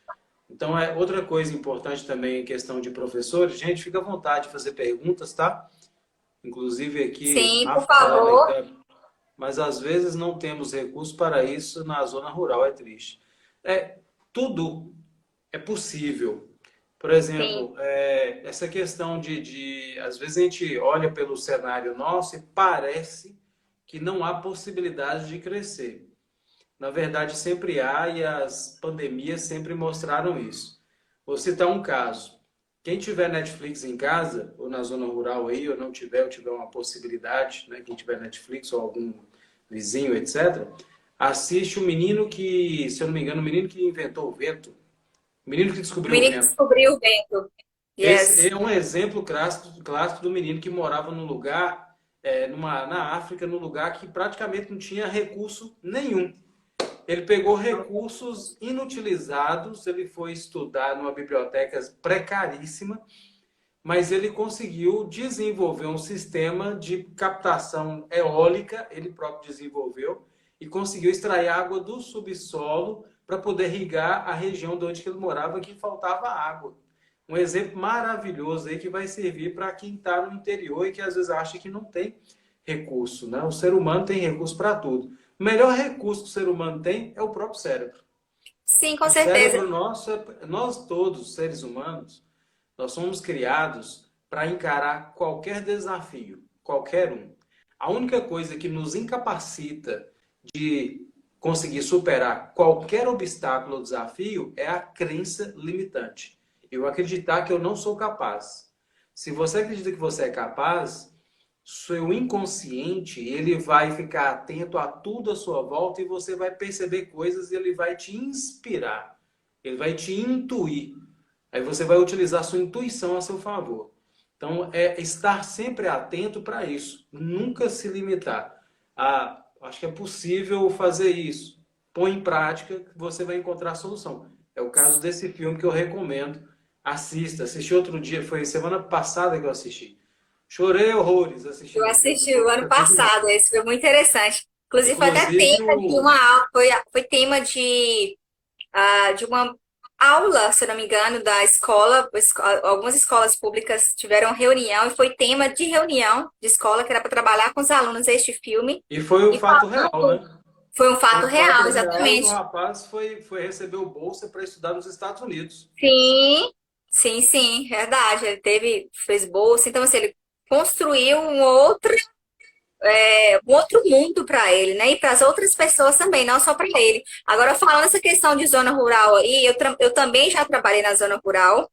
Então é outra coisa importante também em questão de professores. Gente, fica à vontade de fazer perguntas, tá? Inclusive aqui, sim, por Rafaela, favor, mas às vezes não temos recursos para isso na zona rural, é triste. É, tudo é possível. Por sim. exemplo, essa questão às vezes a gente olha pelo cenário nosso e parece que não há possibilidade de crescer. Na verdade, sempre há e as pandemias sempre mostraram isso. Vou citar um caso. Quem tiver Netflix em casa, ou na zona rural aí, ou não tiver, ou tiver uma possibilidade, né? Quem tiver Netflix ou algum vizinho, etc., assiste o menino que, se eu não me engano, o menino que inventou o vento. O menino que O descobriu o menino que vento. descobriu o vento. Esse Yes. é um exemplo clássico do menino que morava num lugar, na África, num lugar que praticamente não tinha recurso nenhum. Ele pegou recursos inutilizados, ele foi estudar numa biblioteca precaríssima, mas ele conseguiu desenvolver um sistema de captação eólica, ele próprio desenvolveu, e conseguiu extrair água do subsolo para poder irrigar a região de onde que ele morava, que faltava água. Um exemplo maravilhoso aí que vai servir para quem está no interior e que às vezes acha que não tem recurso, né? O ser humano tem recurso para tudo. O melhor recurso que o ser humano tem é o próprio cérebro. Sim, com O certeza. cérebro nosso, nós todos, seres humanos, nós somos criados para encarar qualquer desafio, qualquer um. A única coisa que nos incapacita de conseguir superar qualquer obstáculo ou desafio é a crença limitante. Eu acreditar que eu não sou capaz. Se você acredita que você é capaz, seu inconsciente, ele vai ficar atento a tudo à sua volta e você vai perceber coisas e ele vai te inspirar. Ele vai te intuir. Aí você vai utilizar a sua intuição a seu favor. Então, é estar sempre atento para isso. Nunca se limitar. Acho que é possível fazer isso. Põe em prática que você vai encontrar a solução. É o caso desse filme que eu recomendo. Assista. Assisti outro dia, foi semana passada que eu assisti. Chorei horrores Eu assistindo o filme. assisti o ano passado, esse foi muito interessante. Inclusive, foi até Inclusive, tema de uma aula, foi tema de uma aula, se eu não me engano, da escola. Algumas escolas públicas tiveram reunião e foi tema de reunião de escola, que era para trabalhar com os alunos este filme. e foi um E fato real, falando, né? foi um Foi fato um fato real, real que o exatamente. rapaz foi receber o bolsa para estudar nos Estados Unidos. Sim, sim, sim, verdade. Ele fez bolsa, então assim, ele construiu um outro mundo para ele, né? E para as outras pessoas também, não só para ele. Agora, falando essa questão de zona rural aí, eu também já trabalhei na zona rural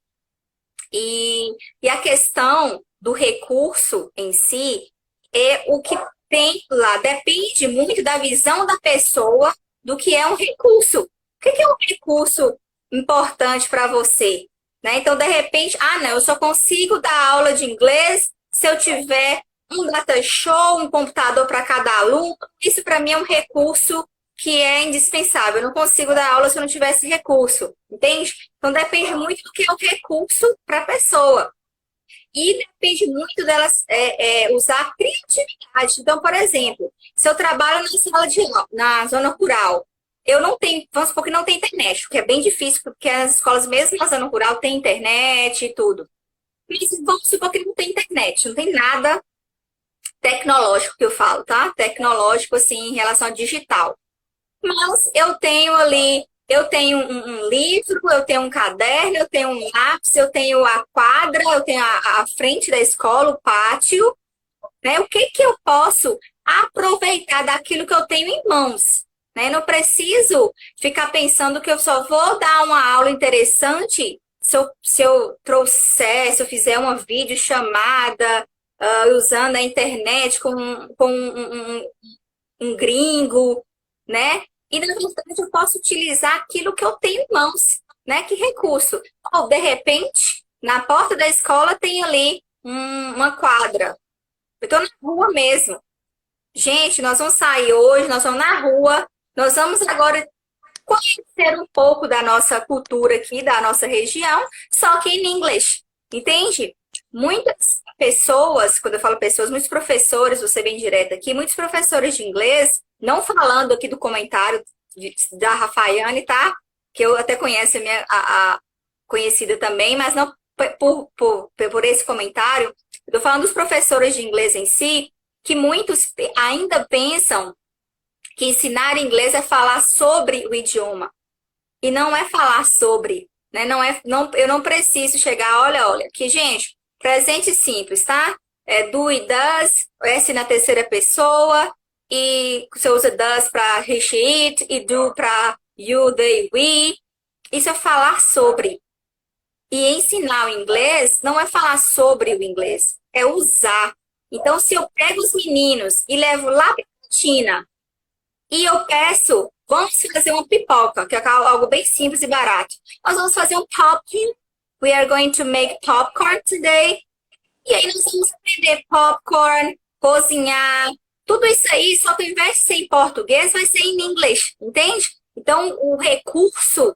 e, e a questão do recurso em si é o que tem lá, depende muito da visão da pessoa do que é um recurso. O que é um recurso importante para você? Né? Então, de repente, não, eu só consigo dar aula de inglês se eu tiver um data show, um computador para cada aluno. Isso para mim é um recurso que é indispensável. Eu não consigo dar aula se eu não tivesse recurso, entende? Então depende muito do que é o recurso para a pessoa. E depende muito delas usar a criatividade. Então, por exemplo, se eu trabalho na zona rural, eu não tenho, vamos supor que não tem internet, o que é bem difícil, porque as escolas, mesmo na zona rural, tem internet e tudo. Mas vamos supor que não tem internet, não tem nada tecnológico que eu falo, tá? Tecnológico, assim, em relação ao digital. Mas eu tenho ali, eu tenho um livro, eu tenho um caderno, eu tenho um lápis, eu tenho a quadra, eu tenho a frente da escola, o pátio, né? O que que eu posso aproveitar daquilo que eu tenho em mãos, né? Não preciso ficar pensando que eu só vou dar uma aula interessante se eu trouxer, se eu fizer uma videochamada, usando a internet com um gringo, né? E na verdade eu posso utilizar aquilo que eu tenho em mãos, né? Que recurso? Ou de repente, na porta da escola tem ali uma quadra. Eu estou na rua mesmo. Gente, nós vamos sair hoje, nós vamos na rua, nós vamos agora conhecer um pouco da nossa cultura aqui, da nossa região, só que em inglês, entende? Muitas pessoas, quando eu falo pessoas, muitos professores, vou ser bem direta aqui, muitos professores de inglês, não falando aqui do comentário da Rafaiane, tá? Que eu até conheço a conhecida também, mas não por esse comentário, eu tô falando dos professores de inglês em si, que muitos ainda pensam que ensinar inglês é falar sobre o idioma. E não é falar sobre, né? Eu não preciso chegar, olha, que gente, presente simples, tá? É do e does, S na terceira pessoa, e você usa does para he, she, it, e do para you, they, we. Isso é falar sobre. E ensinar o inglês não é falar sobre o inglês, é usar. Então, se eu pego os meninos e levo lá para a cantina, e eu peço, vamos fazer uma pipoca, que é algo bem simples e barato. Nós vamos fazer um popping. We are going to make popcorn today. E aí nós vamos aprender popcorn, cozinhar, tudo isso aí, só que ao invés de ser em português, vai ser em inglês, entende? Então, o recurso,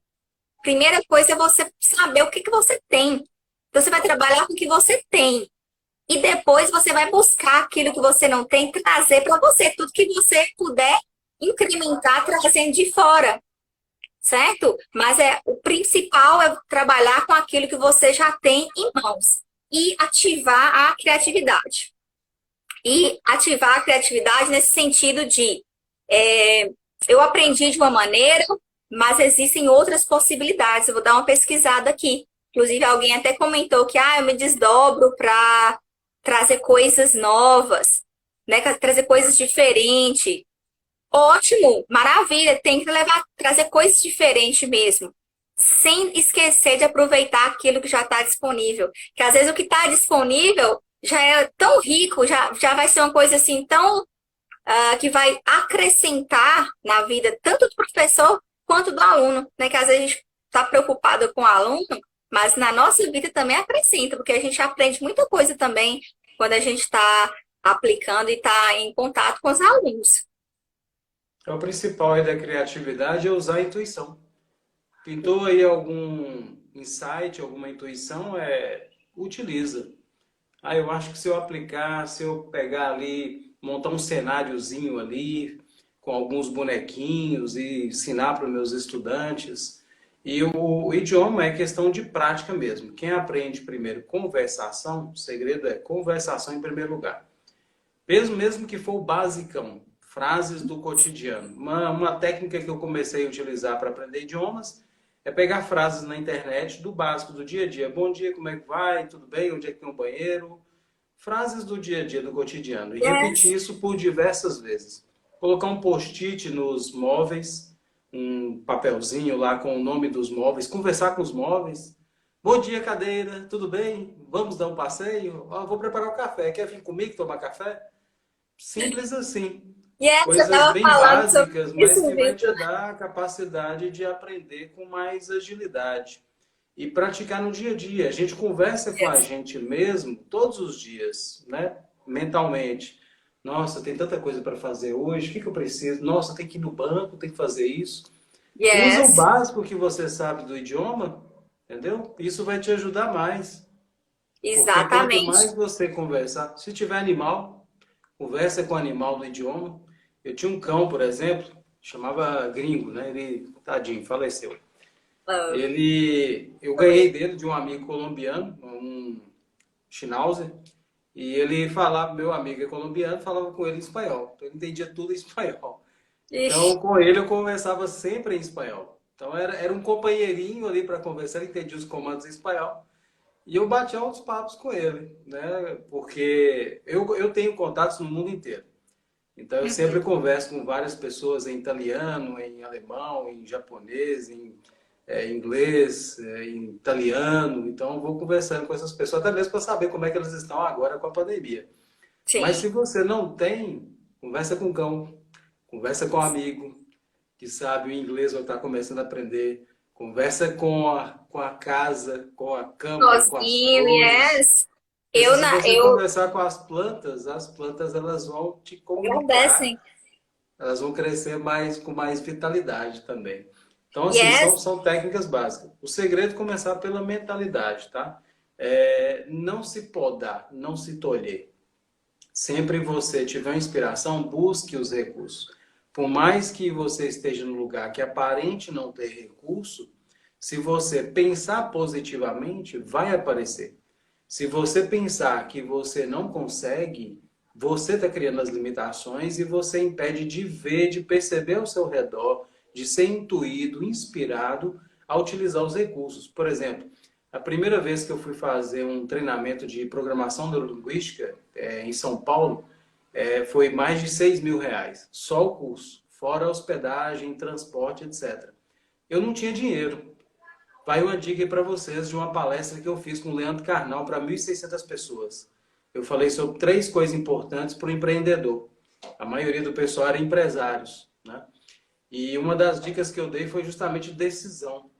primeira coisa é você saber o que que você tem. Então, você vai trabalhar com o que você tem. E depois você vai buscar aquilo que você não tem, trazer para você, tudo que você puder incrementar trazendo de fora. certo? Mas o principal é trabalhar com aquilo que você já tem em mãos e ativar a criatividade. E ativar a criatividade nesse sentido de é, eu aprendi de uma maneira, mas existem outras possibilidades. Eu vou dar uma pesquisada aqui. Inclusive, alguém até comentou que eu me desdobro para trazer coisas novas, né? Trazer coisas diferentes. Ótimo, maravilha, tem que trazer coisas diferentes mesmo. Sem esquecer de aproveitar aquilo que já está disponível. Que às vezes o que está disponível já é tão rico, já vai ser uma coisa assim tão que vai acrescentar na vida tanto do professor quanto do aluno, né? Que às vezes a gente está preocupado com o aluno, mas na nossa vida também acrescenta, porque a gente aprende muita coisa também quando a gente está aplicando e está em contato com os alunos. Então, o principal aí da criatividade é usar a intuição. Pintou aí algum insight, alguma intuição, utiliza. Eu acho que se eu aplicar, se eu pegar ali, montar um cenáriozinho ali, com alguns bonequinhos e ensinar para os meus estudantes. E o idioma é questão de prática mesmo. Quem aprende primeiro conversação, o segredo é conversação em primeiro lugar. Mesmo que for o basicão, frases do cotidiano. Uma técnica que eu comecei a utilizar para aprender idiomas é pegar frases na internet do básico, do dia a dia. Bom dia, como é que vai? Tudo bem? Onde é que tem um banheiro? Frases do dia a dia, do cotidiano. E repetir Yes. isso por diversas vezes. Colocar um post-it nos móveis, um papelzinho lá com o nome dos móveis, conversar com os móveis. Bom dia, cadeira, tudo bem? Vamos dar um passeio? Vou preparar o café. Quer vir comigo tomar café? Simples assim. Yes, eu Coisas estava bem falando sobre básicas, mas isso que vai te mesmo. dar a capacidade de aprender com mais agilidade e praticar no dia a dia. A gente conversa com a Yes. gente mesmo todos os dias, né? Mentalmente. Nossa, tem tanta coisa para fazer hoje, o que que eu preciso? Nossa, tem que ir no banco, tem que fazer isso. Usa o Yes. básico que você sabe do idioma, entendeu? Isso vai te ajudar mais. Porque quanto mais Exatamente. você conversar, se tiver animal, conversa com o animal do idioma. Eu tinha um cão, por exemplo, chamava Gringo, né? Ele, tadinho, faleceu. Ah, Eu ganhei dele de um amigo colombiano, um Schnauzer, e ele falava, meu amigo é colombiano, falava com ele em espanhol. Então ele entendia tudo em espanhol. ixi, Então com ele eu conversava sempre em espanhol. Então era um companheirinho ali para conversar, ele entendia os comandos em espanhol. E eu batia uns papos com ele, né? Porque eu tenho contatos no mundo inteiro. Então eu sempre converso com várias pessoas em italiano, em alemão, em japonês, em inglês, em italiano. Então eu vou conversando com essas pessoas, até mesmo para saber como é que elas estão agora com a pandemia. Mas sim. se você não tem, conversa com o cão, conversa com um amigo que sabe o inglês ou está começando a aprender, conversa com a casa, com a cama, com as Sozinho, flores. yes. Porque Eu, se você eu conversar com as plantas elas vão te comunicar, agradecem. elas vão crescer mais com mais vitalidade também. Então, assim, Yes. são técnicas básicas. O segredo é começar pela mentalidade, tá? Não se podar, não se tolher. Sempre você tiver uma inspiração, busque os recursos. Por mais que você esteja no lugar que aparente não ter recurso, se você pensar positivamente, vai aparecer. Se você pensar que você não consegue, você está criando as limitações e você impede de ver, de perceber ao seu redor, de ser intuído, inspirado a utilizar os recursos. Por exemplo, a primeira vez que eu fui fazer um treinamento de programação neurolinguística em São Paulo, foi mais de R$ 6.000, só o curso, fora hospedagem, transporte, etc. Eu não tinha dinheiro. Vai uma dica aí para vocês de uma palestra que eu fiz com o Leandro Carnal para 1.600 pessoas. Eu falei sobre 3 coisas importantes para o empreendedor. A maioria do pessoal era empresários, né? E uma das dicas que eu dei foi justamente decisão.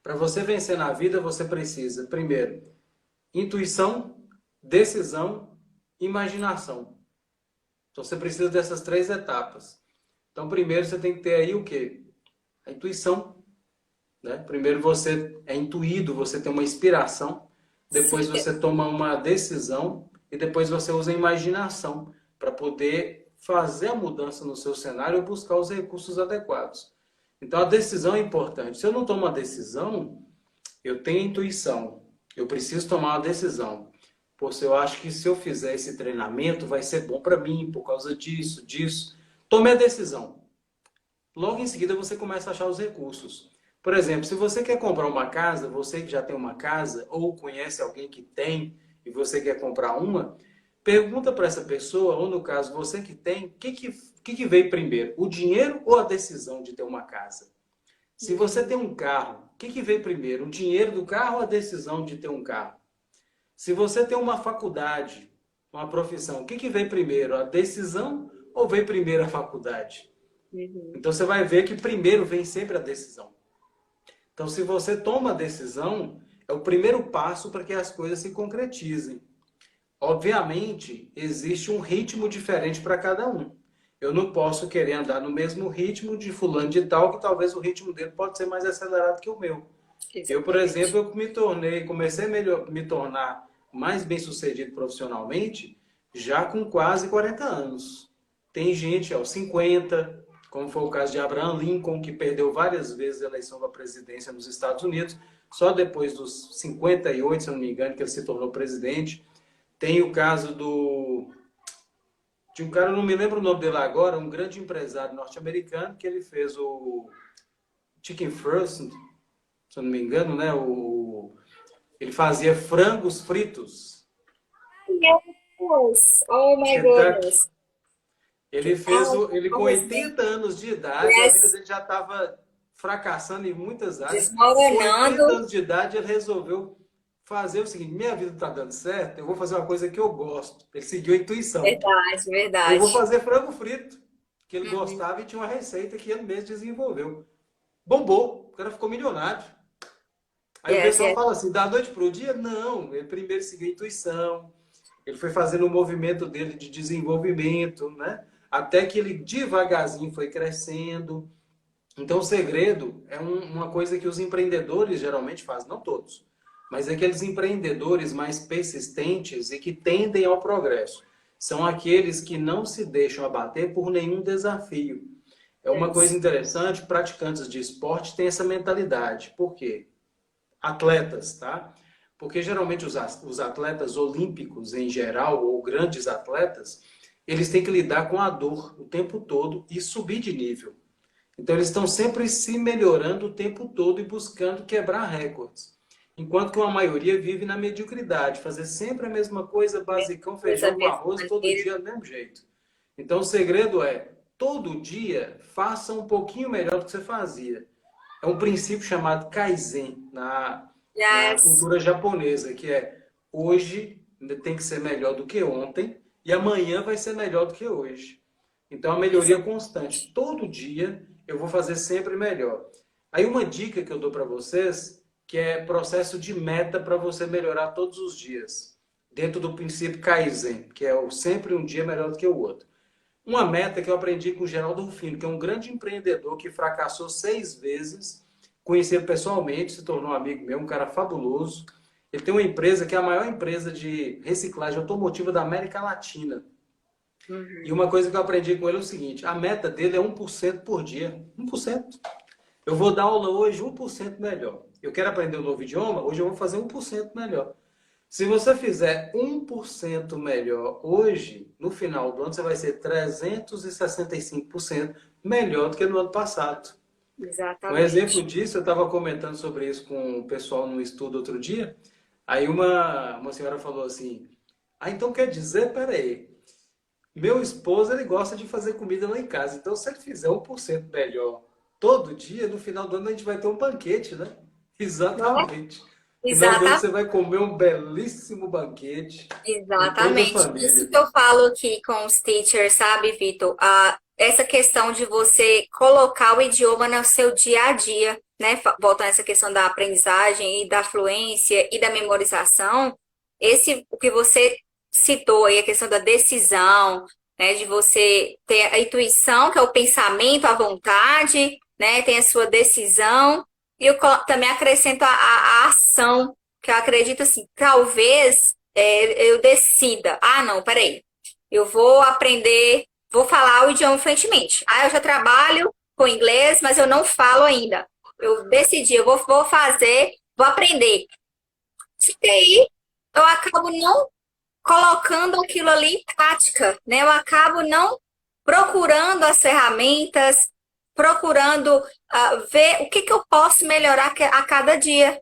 Para você vencer na vida, você precisa, primeiro, intuição, decisão, imaginação. Então você precisa dessas 3 etapas. Então, primeiro você tem que ter aí o quê? A intuição, né? Primeiro você é intuído, você tem uma inspiração, depois Sim. você toma uma decisão e depois você usa a imaginação para poder fazer a mudança no seu cenário ou buscar os recursos adequados. Então a decisão é importante. Se eu não tomo uma decisão, eu tenho intuição. Eu preciso tomar uma decisão. Pois eu acho que se eu fizer esse treinamento, vai ser bom para mim por causa disso, disso. Tome a decisão. Logo em seguida você começa a achar os recursos. Por exemplo, se você quer comprar uma casa, você que já tem uma casa, ou conhece alguém que tem e você quer comprar uma, pergunta para essa pessoa, ou no caso você que tem, o que veio primeiro? O dinheiro ou a decisão de ter uma casa? Se você tem um carro, o que veio primeiro? O dinheiro do carro ou a decisão de ter um carro? Se você tem uma faculdade, uma profissão, o que veio primeiro? A decisão ou veio primeiro a faculdade? Uhum. Então você vai ver que primeiro vem sempre a decisão. Então, se você toma a decisão, é o primeiro passo para que as coisas se concretizem. Obviamente, existe um ritmo diferente para cada um. Eu não posso querer andar no mesmo ritmo de fulano de tal, que talvez o ritmo dele pode ser mais acelerado que o meu. Eu, por Exatamente. exemplo, comecei a me tornar mais bem-sucedido profissionalmente já com quase 40 anos. Tem gente aos 50, como foi o caso de Abraham Lincoln, que perdeu várias vezes a eleição para a presidência nos Estados Unidos, só depois dos 58, se eu não me engano, que ele se tornou presidente. Tem o caso de um cara, eu não me lembro o nome dele agora, um grande empresário norte-americano, que ele fez o Chicken First, se eu não me engano, né? Ele fazia frangos fritos. Yes. Oh my Kentucky. goodness. Ele com Vamos 80 anos de idade, a vida yes. dele já estava fracassando em muitas áreas. Com 80 Desmoronando. anos de idade, ele resolveu fazer o seguinte: minha vida está dando certo, eu vou fazer uma coisa que eu gosto. Ele seguiu a intuição. Verdade, Eu vou verdade. fazer frango frito, que ele Uhum. gostava e tinha uma receita que ele mesmo desenvolveu. Bombou, o cara ficou milionário. Aí o Yes, pessoal yes. fala assim, da noite para o dia? Não, ele primeiro seguiu a intuição, ele foi fazendo o movimento dele de desenvolvimento, né? Até que ele devagarzinho foi crescendo. Então o segredo é uma coisa que os empreendedores geralmente fazem, não todos, mas aqueles empreendedores mais persistentes e que tendem ao progresso. São aqueles que não se deixam abater por nenhum desafio. É uma coisa Yes. interessante, praticantes de esporte têm essa mentalidade. Por quê? Atletas, tá? Porque geralmente os atletas olímpicos em geral, ou grandes atletas, eles têm que lidar com a dor o tempo todo e subir de nível. Então eles estão sempre se melhorando o tempo todo e buscando quebrar recordes. Enquanto que uma maioria vive na mediocridade, fazer sempre a mesma coisa, basicão, Dessa feijão com mesma arroz, todo maneira. dia do mesmo jeito. Então o segredo é, todo dia, faça um pouquinho melhor do que você fazia. É um princípio chamado Kaizen na Yes. cultura japonesa, que é hoje tem que ser melhor do que ontem e amanhã vai ser melhor do que hoje. Então a melhoria constante. Todo dia eu vou fazer sempre melhor. Aí uma dica que eu dou para vocês, que é processo de meta para você melhorar todos os dias, dentro do princípio Kaizen, que é sempre um dia melhor do que o outro. Uma meta que eu aprendi com o Geraldo Rufino, que é um grande empreendedor que fracassou 6 vezes, conheci ele pessoalmente, se tornou um amigo meu, um cara fabuloso. Ele tem uma empresa que é a maior empresa de reciclagem automotiva da América Latina. E Uhum. uma coisa que eu aprendi com ele é o seguinte: a meta dele é 1% por dia. 1%. Eu vou dar aula hoje 1% melhor. Eu quero aprender um novo idioma, hoje eu vou fazer 1% melhor. Se você fizer 1% melhor hoje, no final do ano você vai ser 365% melhor do que no ano passado. Um exemplo Exatamente. disso, eu estava comentando sobre isso com o pessoal no estudo outro dia. Aí uma senhora falou assim: ah, então quer dizer, peraí, meu esposo, ele gosta de fazer comida lá em casa. Então, se ele fizer 1% melhor todo dia, no final do ano a gente vai ter um banquete, né? Não é? Exatamente. Final do ano Exatamente. você vai comer um belíssimo banquete com toda a Exatamente. Isso família. que eu falo aqui com os teachers, sabe, Vitor? Essa questão de você colocar o idioma no seu dia a dia, né? Voltando a essa questão da aprendizagem e da fluência e da memorização, o que você citou aí, a questão da decisão, né? De você ter a intuição, que é o pensamento, a vontade, né? Tem a sua decisão, e eu também acrescento a ação, que eu acredito assim, talvez eu decida, não, peraí, eu vou aprender, vou falar o idioma fluentemente. Eu já trabalho com inglês, mas eu não falo ainda. Eu decidi, eu vou fazer, vou aprender. Só que aí eu acabo não colocando aquilo ali em prática, né? Eu acabo não procurando as ferramentas, procurando ver o que, que eu posso melhorar a cada dia.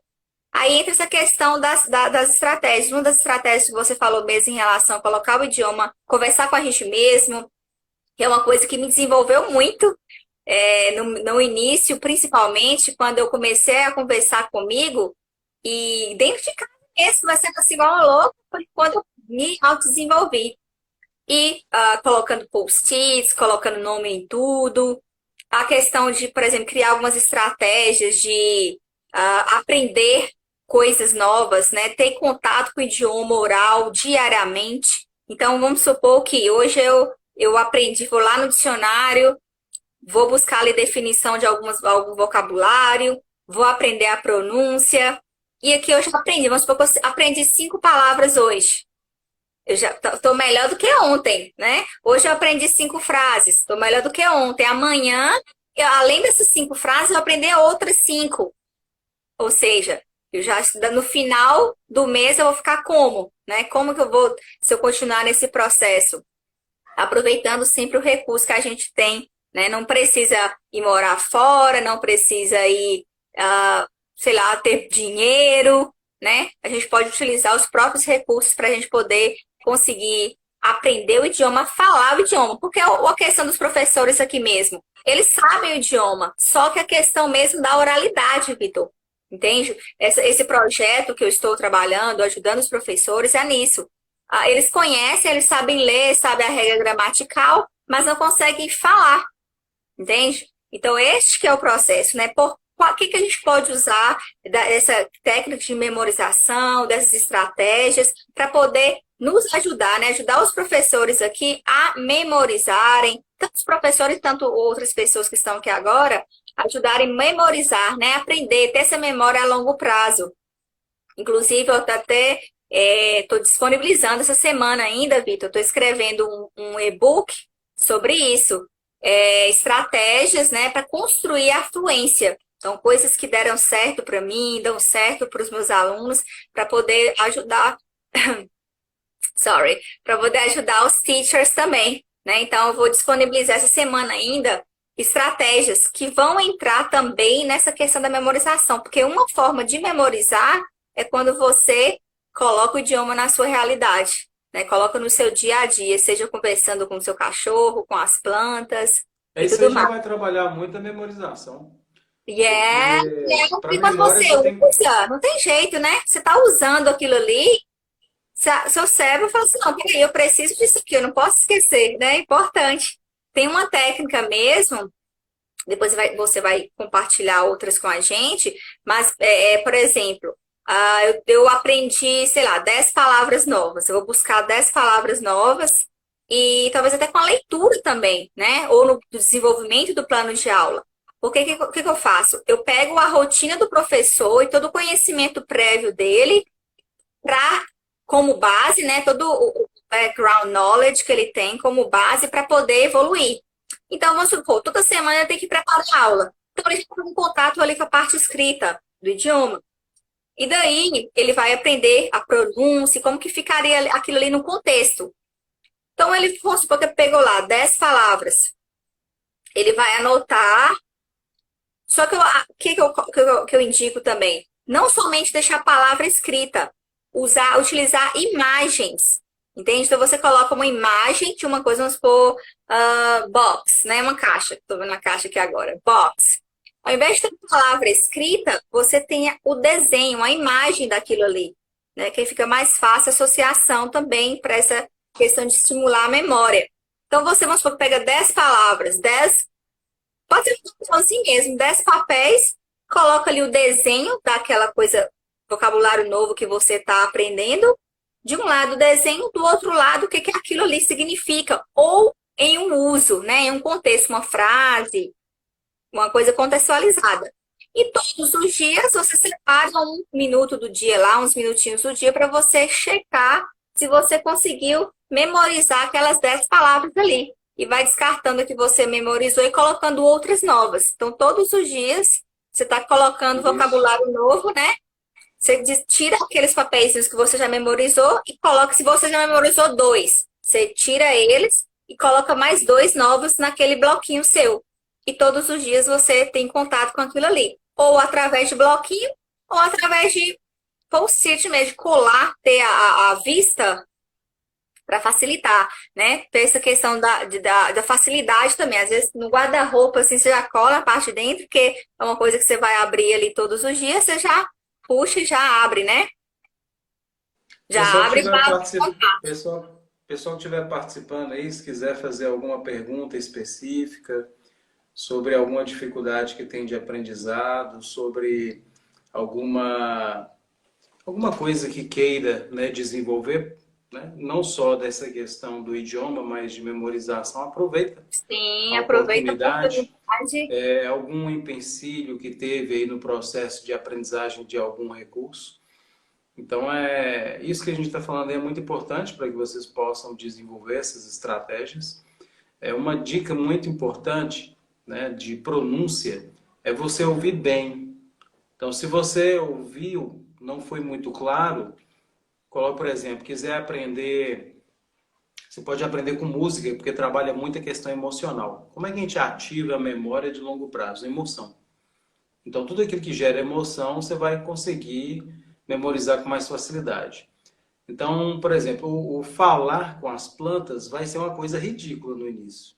Aí entra essa questão das estratégias. Uma das estratégias que você falou mesmo em relação a colocar o idioma, conversar com a gente mesmo, que é uma coisa que me desenvolveu muito no início, principalmente quando eu comecei a conversar comigo e dentro de casa mesmo, vai sendo assim igual uma louca, foi quando eu me autodesenvolvi. E colocando post-its, colocando nome em tudo. A questão de, por exemplo, criar algumas estratégias de aprender coisas novas, né? Ter contato com o idioma oral diariamente. Então, vamos supor que hoje eu aprendi, vou lá no dicionário, vou buscar ali definição de algum vocabulário, vou aprender a pronúncia. E aqui eu já aprendi, vamos supor que eu aprendi 5 palavras hoje. Eu já estou melhor do que ontem, né? Hoje eu aprendi 5 frases, estou melhor do que ontem. Amanhã, além dessas 5 frases, eu vou aprender outras 5. Ou seja, eu já no final do mês eu vou ficar como, né? Como que eu vou, se eu continuar nesse processo? Aproveitando sempre o recurso que a gente tem, né? Não precisa ir morar fora, não precisa ir, sei lá, ter dinheiro, né? A gente pode utilizar os próprios recursos para a gente poder conseguir aprender o idioma, falar o idioma. Porque a questão dos professores aqui mesmo, eles sabem o idioma, só que a questão mesmo da oralidade, Vitor. Entende? Esse projeto que eu estou trabalhando, ajudando os professores, é nisso. Eles conhecem, eles sabem ler, sabem a regra gramatical, mas não conseguem falar, entende? Então, este que é o processo, né? O que a gente pode usar dessa técnica de memorização, dessas estratégias, para poder nos ajudar, né? Ajudar os professores aqui a memorizarem, tanto os professores, tanto outras pessoas que estão aqui agora, ajudarem a memorizar, né? Aprender, ter essa memória a longo prazo. Inclusive, eu até estou disponibilizando essa semana ainda, Vitor. Estou escrevendo um e-book sobre isso. Estratégias, né, para construir a fluência. Então, coisas que deram certo para mim, dão certo para os meus alunos, para poder ajudar, para poder ajudar os teachers também, né? Então, eu vou disponibilizar essa semana ainda estratégias que vão entrar também nessa questão da memorização, porque uma forma de memorizar é quando você coloca o idioma na sua realidade, né? Coloca no seu dia a dia, seja conversando com o seu cachorro, com as plantas e Isso aí tudo já mais. vai trabalhar muito a memorização. Para Porque quando memória você você tem. usa, não tem jeito, né? Você está usando aquilo ali, seu cérebro fala assim, não, peraí, eu preciso disso aqui, eu não posso esquecer, né? É importante. Tem uma técnica mesmo, depois você vai compartilhar outras com a gente, mas, por exemplo, eu aprendi, sei lá, 10 palavras novas. Eu vou buscar 10 palavras novas e talvez até com a leitura também, né? Ou no desenvolvimento do plano de aula. Porque o que eu faço? Eu pego a rotina do professor e todo o conhecimento prévio dele para como base, né? Todo o background knowledge que ele tem como base para poder evoluir. Então, vamos supor, toda semana eu tenho que preparar a aula. Então, ele fica em contato ali com a parte escrita do idioma. E daí, ele vai aprender a pronúncia, como que ficaria aquilo ali no contexto. Então, ele, vamos supor que ele pegou lá 10 palavras. Ele vai anotar. Só que o que eu indico também? Não somente deixar a palavra escrita, utilizar imagens. Entende? Então você coloca uma imagem de uma coisa, vamos supor, box, né? Uma caixa. Estou vendo a caixa aqui agora. Box. Ao invés de ter a palavra escrita, você tem o desenho, a imagem daquilo ali. Né? Que aí fica mais fácil a associação também para essa questão de estimular a memória. Então você, vamos supor, pega 10 palavras, 10. Pode ser assim mesmo, 10 papéis, coloca ali o desenho daquela coisa, vocabulário novo que você está aprendendo. De um lado o desenho, do outro lado o que aquilo ali significa. Ou em um uso, né? Em um contexto, uma frase, uma coisa contextualizada. E todos os dias você separa um minuto do dia lá, uns minutinhos do dia, para você checar se você conseguiu memorizar aquelas 10 palavras ali. e vai descartando o que você memorizou e colocando outras novas. Então, todos os dias, você está colocando Isso. vocabulário novo, né? Você tira aqueles papéis que você já memorizou e coloca, se você já memorizou dois, você tira eles e coloca mais dois novos naquele bloquinho seu. E todos os dias você tem contato com aquilo ali. Ou através de bloquinho, ou através de post-it mesmo, de colar, ter a vista para facilitar, né? Ter essa questão da facilidade também. Às vezes no guarda-roupa, assim, você já cola a parte de dentro, porque é uma coisa que você vai abrir ali todos os dias, você já puxa e já abre, né? Já Pessoal que abre estiver para pessoal que estiver participando aí, se quiser fazer alguma pergunta específica sobre alguma dificuldade que tem de aprendizado, sobre alguma alguma coisa que queira, né, desenvolver, né, não só dessa questão do idioma, mas de memorização, aproveita sim, a aproveita a oportunidade. oportunidade. Algum empecilho que teve aí no processo de aprendizagem de algum recurso. Então, isso que a gente está falando é muito importante para que vocês possam desenvolver essas estratégias. É uma dica muito importante, né, de pronúncia, é você ouvir bem. Então, se você ouviu, não foi muito claro, coloque, por exemplo, quiser aprender, você pode aprender com música, porque trabalha muito a questão emocional. Como é que a gente ativa a memória de longo prazo? Emoção. Então, tudo aquilo que gera emoção, você vai conseguir memorizar com mais facilidade. Então, por exemplo, o falar com as plantas vai ser uma coisa ridícula no início.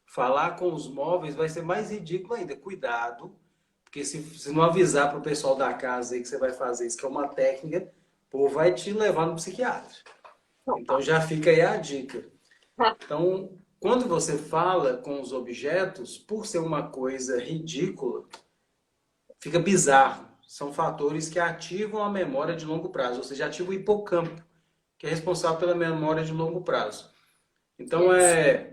Falar com os móveis vai ser mais ridículo ainda. Cuidado, porque se não avisar para o pessoal da casa aí que você vai fazer isso, que é uma técnica, o povo vai te levar no psiquiatra. Então já fica aí a dica. Então, quando você fala com os objetos, por ser uma coisa ridícula, fica bizarro. São fatores que ativam a memória de longo prazo, ou seja, ativa o hipocampo, que é responsável pela memória de longo prazo. Então, Isso.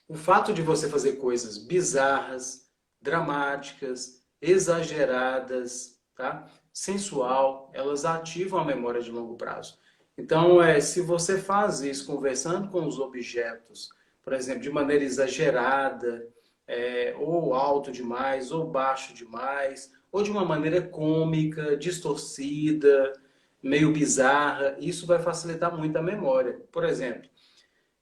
o fato de você fazer coisas bizarras, dramáticas, exageradas, tá? Sensual, elas ativam a memória de longo prazo. Então, se você faz isso conversando com os objetos, por exemplo, de maneira exagerada, ou alto demais, ou baixo demais, ou de uma maneira cômica, distorcida, meio bizarra, isso vai facilitar muito a memória. Por exemplo,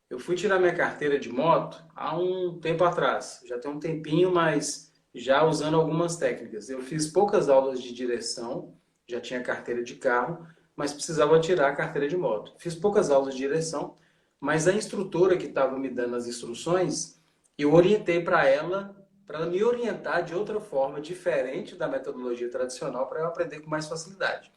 eu fui tirar minha carteira de moto há um tempo atrás. Já tem um tempinho, mas já usando algumas técnicas. Eu fiz poucas aulas de direção, já tinha carteira de carro, mas precisava tirar a carteira de moto. Fiz poucas aulas de direção, mas a instrutora que estava me dando as instruções, eu orientei para ela me orientar de outra forma, diferente da metodologia tradicional, para eu aprender com mais facilidade.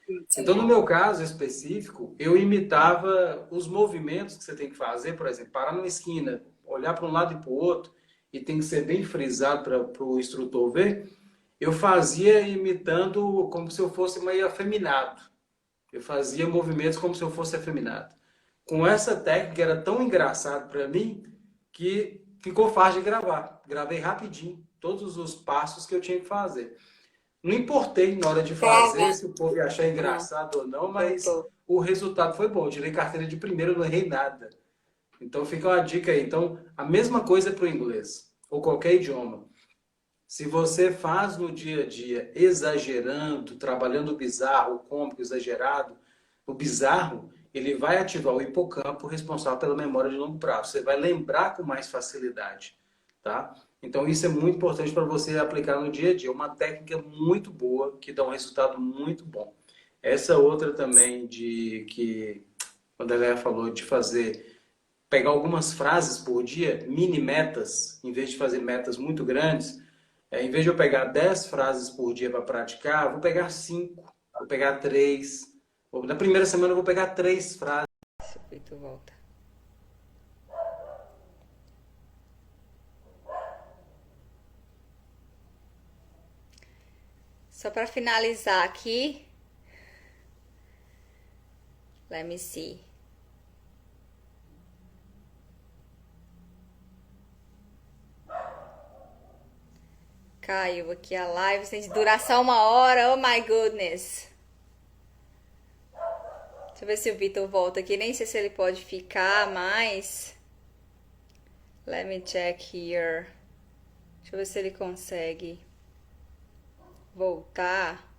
Então, no Entendi. meu caso específico, eu imitava os movimentos que você tem que fazer, por exemplo, parar numa esquina, olhar para um lado e para o outro, e tem que ser bem frisado para o instrutor ver. Eu fazia imitando como se eu fosse meio afeminado. Eu fazia movimentos como se eu fosse afeminado. Com essa técnica era tão engraçado para mim que ficou fácil de gravar. Gravei rapidinho todos os passos que eu tinha que fazer. Não importei na hora de fazer se o povo ia achar Aham, engraçado ou não, mas voltou. o resultado foi bom. Eu tirei carteira de primeiro, não errei nada. Então fica uma dica aí. Então, a mesma coisa para o inglês, ou qualquer idioma. Se você faz no dia a dia exagerando, trabalhando o bizarro, o cômico, exagerado, o bizarro, ele vai ativar o hipocampo responsável pela memória de longo prazo. Você vai lembrar com mais facilidade, tá? Então isso é muito importante para você aplicar no dia a dia. Uma técnica muito boa que dá um resultado muito bom. Essa outra também de que quando a Léa falou de fazer pegar algumas frases por dia, mini metas, em vez de fazer metas muito grandes, em vez de eu pegar 10 frases por dia para praticar, vou pegar 5, vou pegar 3. Na primeira semana eu vou pegar 3 frases. E tu volta. Só para finalizar aqui, let me see. Caiu aqui a live, tem de durar só 1 hora, oh my goodness. Deixa eu ver se o Vitor volta aqui, nem sei se ele pode ficar mais. Let me check here. Deixa eu ver se ele consegue voltar.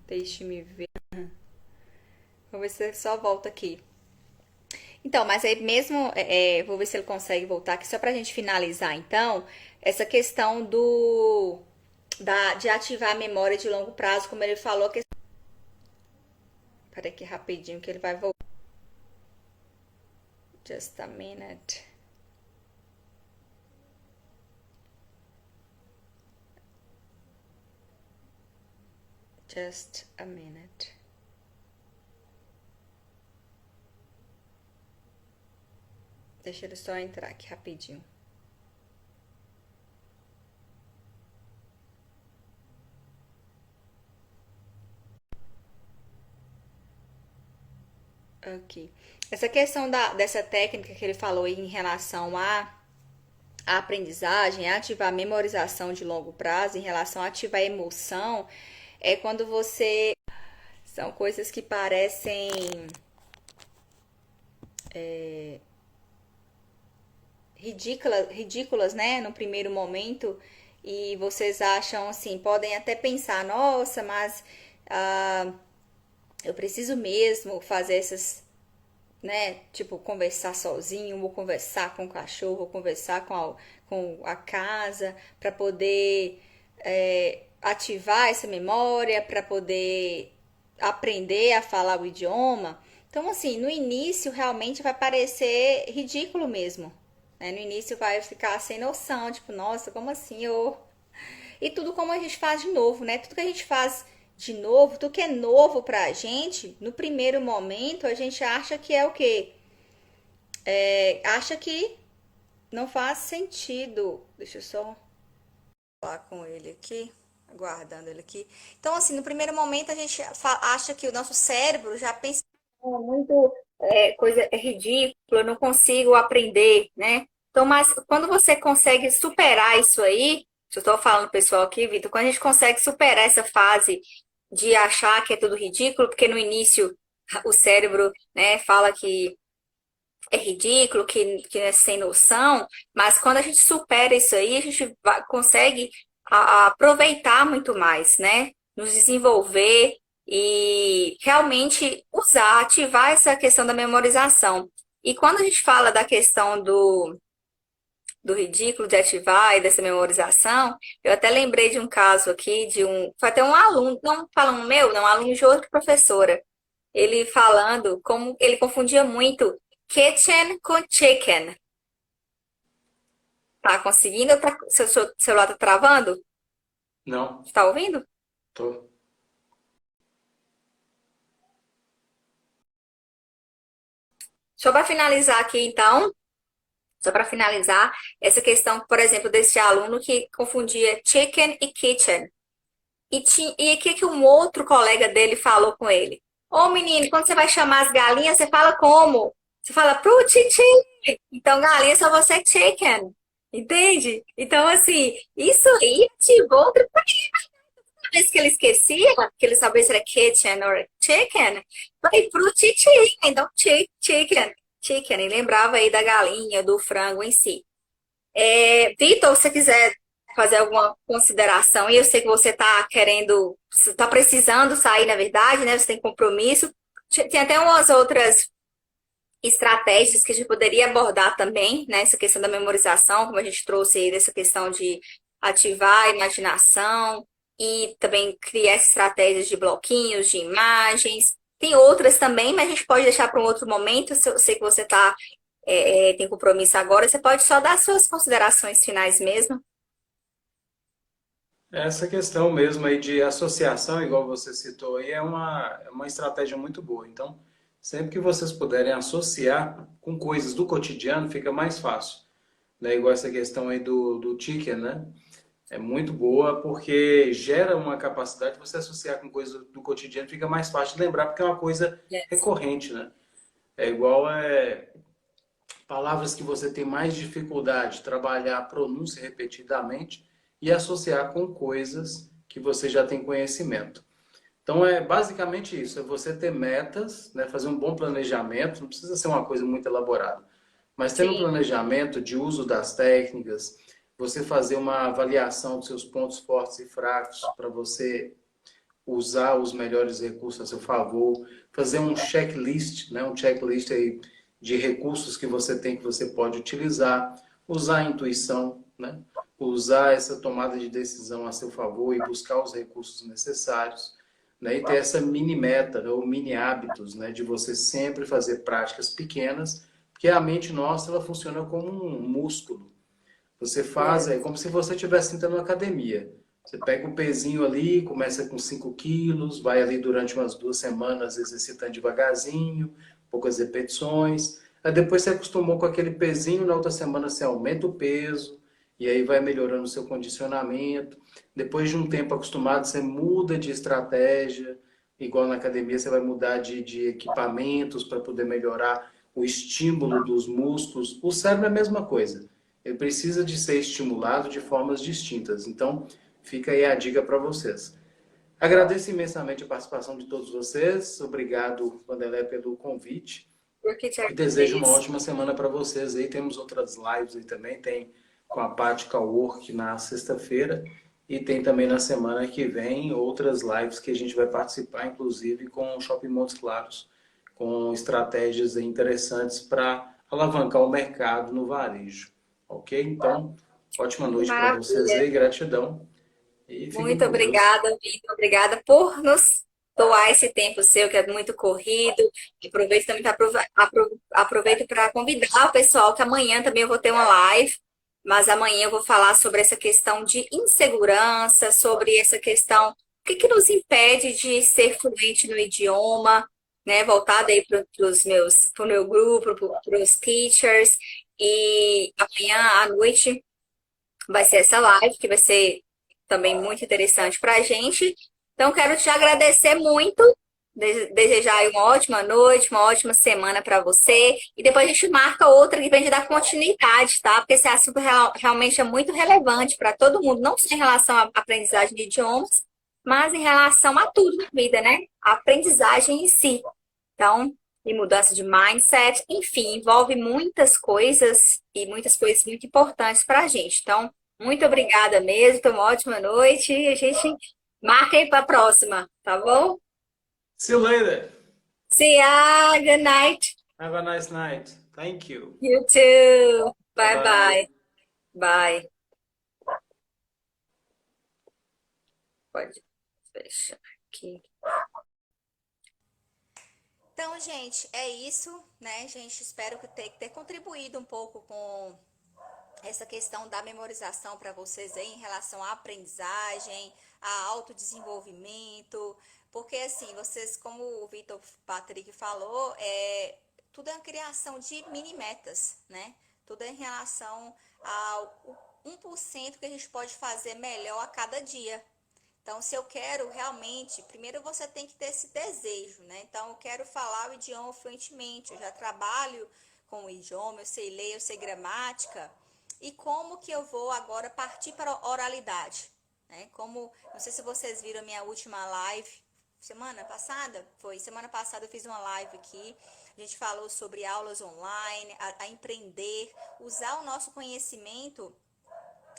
Deixe-me ver. Vou ver se ele só volta aqui. Então, mas aí mesmo, vou ver se ele consegue voltar aqui, só pra gente finalizar, então, essa questão de ativar a memória de longo prazo, como ele falou, que... Peraí aqui rapidinho que ele vai voltar. Just a minute. Just a minute. Deixa ele só entrar aqui rapidinho. Aqui. Essa questão dessa técnica que ele falou aí em relação à aprendizagem, a ativar a memorização de longo prazo, em relação a ativar a emoção, é quando você... São coisas que parecem ridículas, né, no primeiro momento, e vocês acham assim, podem até pensar, nossa, mas eu preciso mesmo fazer essas, né, tipo, conversar sozinho, ou conversar com o cachorro, ou conversar com a casa, para poder ativar essa memória, para poder aprender a falar o idioma. Então, assim, no início realmente vai parecer ridículo mesmo, né? No início vai ficar sem noção, tipo, nossa, como assim eu... E tudo como a gente faz de novo, né? Tudo que a gente faz de novo, tudo que é novo pra gente, no primeiro momento a gente acha que é o quê? Acha que não faz sentido. Deixa eu só falar com ele aqui, aguardando ele aqui. Então, assim, no primeiro momento a gente acha que o nosso cérebro já pensa muito coisa ridícula, eu não consigo aprender, né? Então, mas quando você consegue superar isso aí, eu estou falando pro pessoal aqui, Vitor, quando a gente consegue superar essa fase de achar que é tudo ridículo, porque no início o cérebro, né, fala que é ridículo, que é sem noção, mas quando a gente supera isso aí, a gente consegue aproveitar muito mais, né? Nos desenvolver e realmente usar, ativar essa questão da memorização. E quando a gente fala da questão do ridículo de ativar e dessa memorização, eu até lembrei de um caso aqui foi até um aluno, não falando meu, não, um aluno de outra professora, ele falando como ele confundia muito kitchen com chicken. Tá conseguindo? Seu celular tá travando? Não, Tá ouvindo? tô. Só para finalizar aqui, então, só para finalizar, essa questão, por exemplo, desse aluno que confundia chicken e kitchen. E o que um outro colega dele falou com ele? Ô menino, quando você vai chamar as galinhas, você fala como? Você fala pro titi. Então, galinha só você é chicken. Entende? Então, assim, isso aí ativou outra vez que ele esquecia, que ele sabia se era kitchen ou chicken, vai pro titi. Então, chicken. Chicken. E lembrava aí da galinha, do frango em si. Vitor, se você quiser fazer alguma consideração, e eu sei que você está querendo, está precisando sair, na verdade, né? Você tem compromisso. Tem até umas outras estratégias que a gente poderia abordar também, né? Essa questão da memorização, como a gente trouxe aí, dessa questão de ativar a imaginação e também criar estratégias de bloquinhos, de imagens. Tem outras também, mas a gente pode deixar para um outro momento. Se eu sei que você tem compromisso agora, você pode só dar suas considerações finais mesmo. Essa questão mesmo aí de associação, igual você citou aí, é uma estratégia muito boa. Então, sempre que vocês puderem associar com coisas do cotidiano, fica mais fácil. Né? Igual essa questão aí do chicken, né? É muito boa porque gera uma capacidade de você associar com coisas do cotidiano, fica mais fácil de lembrar, porque é uma coisa Yes. recorrente, né? É igual palavras que você tem mais dificuldade de trabalhar a pronúncia repetidamente e associar com coisas que você já tem conhecimento. Então é basicamente isso, é você ter metas, né, fazer um bom planejamento, não precisa ser uma coisa muito elaborada, mas tendo um Sim, planejamento de uso das técnicas, você fazer uma avaliação dos seus pontos fortes e fracos para você usar os melhores recursos a seu favor, fazer um checklist, né, um checklist aí de recursos que você tem que você pode utilizar, usar a intuição, né, usar essa tomada de decisão a seu favor e buscar os recursos necessários, né, e ter essa mini meta, né, ou mini hábitos, né, de você sempre fazer práticas pequenas, porque a mente nossa ela funciona como um músculo. Você faz, é yes. como se você estivesse entrando na academia. Você pega o pezinho ali, começa com 5 quilos, vai ali durante umas 2 semanas exercitando devagarzinho, poucas repetições. Aí depois você acostumou com aquele pezinho, na outra semana você aumenta o peso, e aí vai melhorando o seu condicionamento. Depois de um tempo acostumado, você muda de estratégia. Igual na academia, você vai mudar de equipamentos para poder melhorar o estímulo dos músculos. O cérebro é a mesma coisa. Ele precisa de ser estimulado de formas distintas. Então, fica aí a dica para vocês. Agradeço imensamente a participação de todos vocês. Obrigado, Vanderlei, pelo convite. Eu que te E desejo uma agradeço. ótima semana para vocês aí. Temos outras lives aí também. Tem com a Paty Work na sexta-feira. E tem também na semana que vem outras lives que a gente vai participar, inclusive com o Shopping Montes Claros, com estratégias interessantes para alavancar o mercado no varejo. Ok? Então, ótima Que noite para vocês maravilha. aí, gratidão e fiquem Muito com Deus. obrigada, Vitor. Obrigada por nos doar esse tempo seu, que é muito corrido. Aproveito também para aproveito para convidar o pessoal que amanhã também eu vou ter uma live, mas amanhã eu vou falar sobre essa questão de insegurança, sobre essa questão, o que que nos impede de ser fluente no idioma, né? Voltada aí para o meu grupo, para os teachers. E amanhã à noite vai ser essa live, que vai ser também muito interessante para a gente. Então, quero te agradecer muito, desejar aí uma ótima noite, uma ótima semana para você. E depois a gente marca outra que vem de dar continuidade, tá? Porque esse assunto realmente é muito relevante para todo mundo, não só em relação à aprendizagem de idiomas, mas em relação a tudo na vida, né? A aprendizagem em si. Então, e mudança de mindset, enfim, envolve muitas coisas muito importantes para a gente. Então, muito obrigada mesmo, tenha uma ótima noite e a gente marca aí para a próxima, tá bom? See you later. See ya, good night. Have a nice night. Thank you. You too. Bye Bye bye. bye. Bye. Pode fechar aqui. Então, gente, é isso, né, gente? Espero que ter contribuído um pouco com essa questão da memorização para vocês aí em relação à aprendizagem, a autodesenvolvimento, porque assim, vocês, como o Vitor Patrick falou, tudo é uma criação de mini metas, né? Tudo é em relação ao 1% que a gente pode fazer melhor a cada dia. Então, se eu quero realmente, primeiro você tem que ter esse desejo, né? Então, eu quero falar o idioma fluentemente, eu já trabalho com o idioma, eu sei ler, eu sei gramática. E como que eu vou agora partir para a oralidade? Né? Como, não sei se vocês viram a minha última live, semana passada? Foi, semana passada eu fiz uma live aqui, a gente falou sobre aulas online, a empreender, usar o nosso conhecimento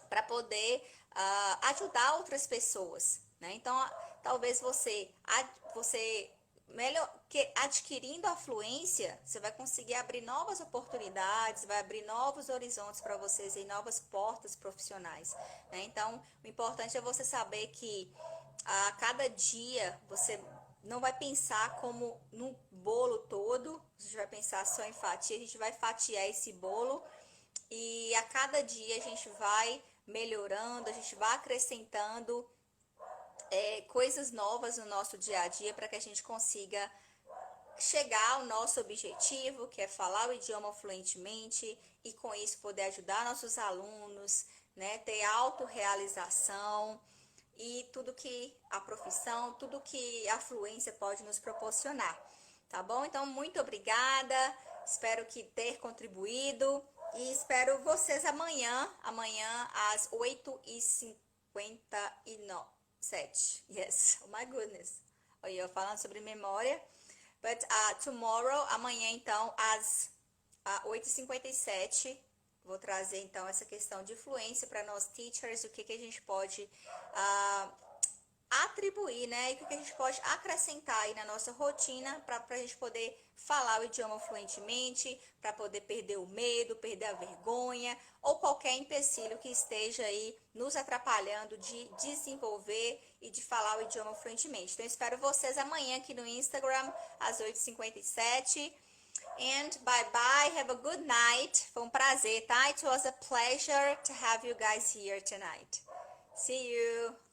para poder ajudar outras pessoas, né? Então, talvez você melhor que adquirindo a fluência, você vai conseguir abrir novas oportunidades, vai abrir novos horizontes para vocês e novas portas profissionais, né? Então, o importante é você saber que a cada dia você não vai pensar como no bolo todo, a gente vai pensar só em fatia, a gente vai fatiar esse bolo e a cada dia a gente vai melhorando, a gente vai acrescentando coisas novas no nosso dia a dia para que a gente consiga chegar ao nosso objetivo, que é falar o idioma fluentemente e com isso poder ajudar nossos alunos, né, ter autorrealização e tudo que a profissão, tudo que a fluência pode nos proporcionar. Tá bom? Então, muito obrigada. Espero que ter contribuído e espero vocês amanhã às 8h57. Yes, oh my goodness. Olha, eu falando sobre memória. But tomorrow, amanhã então, às 8h57, vou trazer então essa questão de fluência para nós teachers, o que, que a gente pode atribuir, né? E o que, que a gente pode acrescentar aí na nossa rotina para a gente poder falar o idioma fluentemente, para poder perder o medo, perder a vergonha ou qualquer empecilho que esteja aí nos atrapalhando de desenvolver e de falar o idioma fluentemente. Então, espero vocês amanhã aqui no Instagram, às 8h57. And bye bye, have a good night. Foi um prazer, tá? It was a pleasure to have you guys here tonight. See you.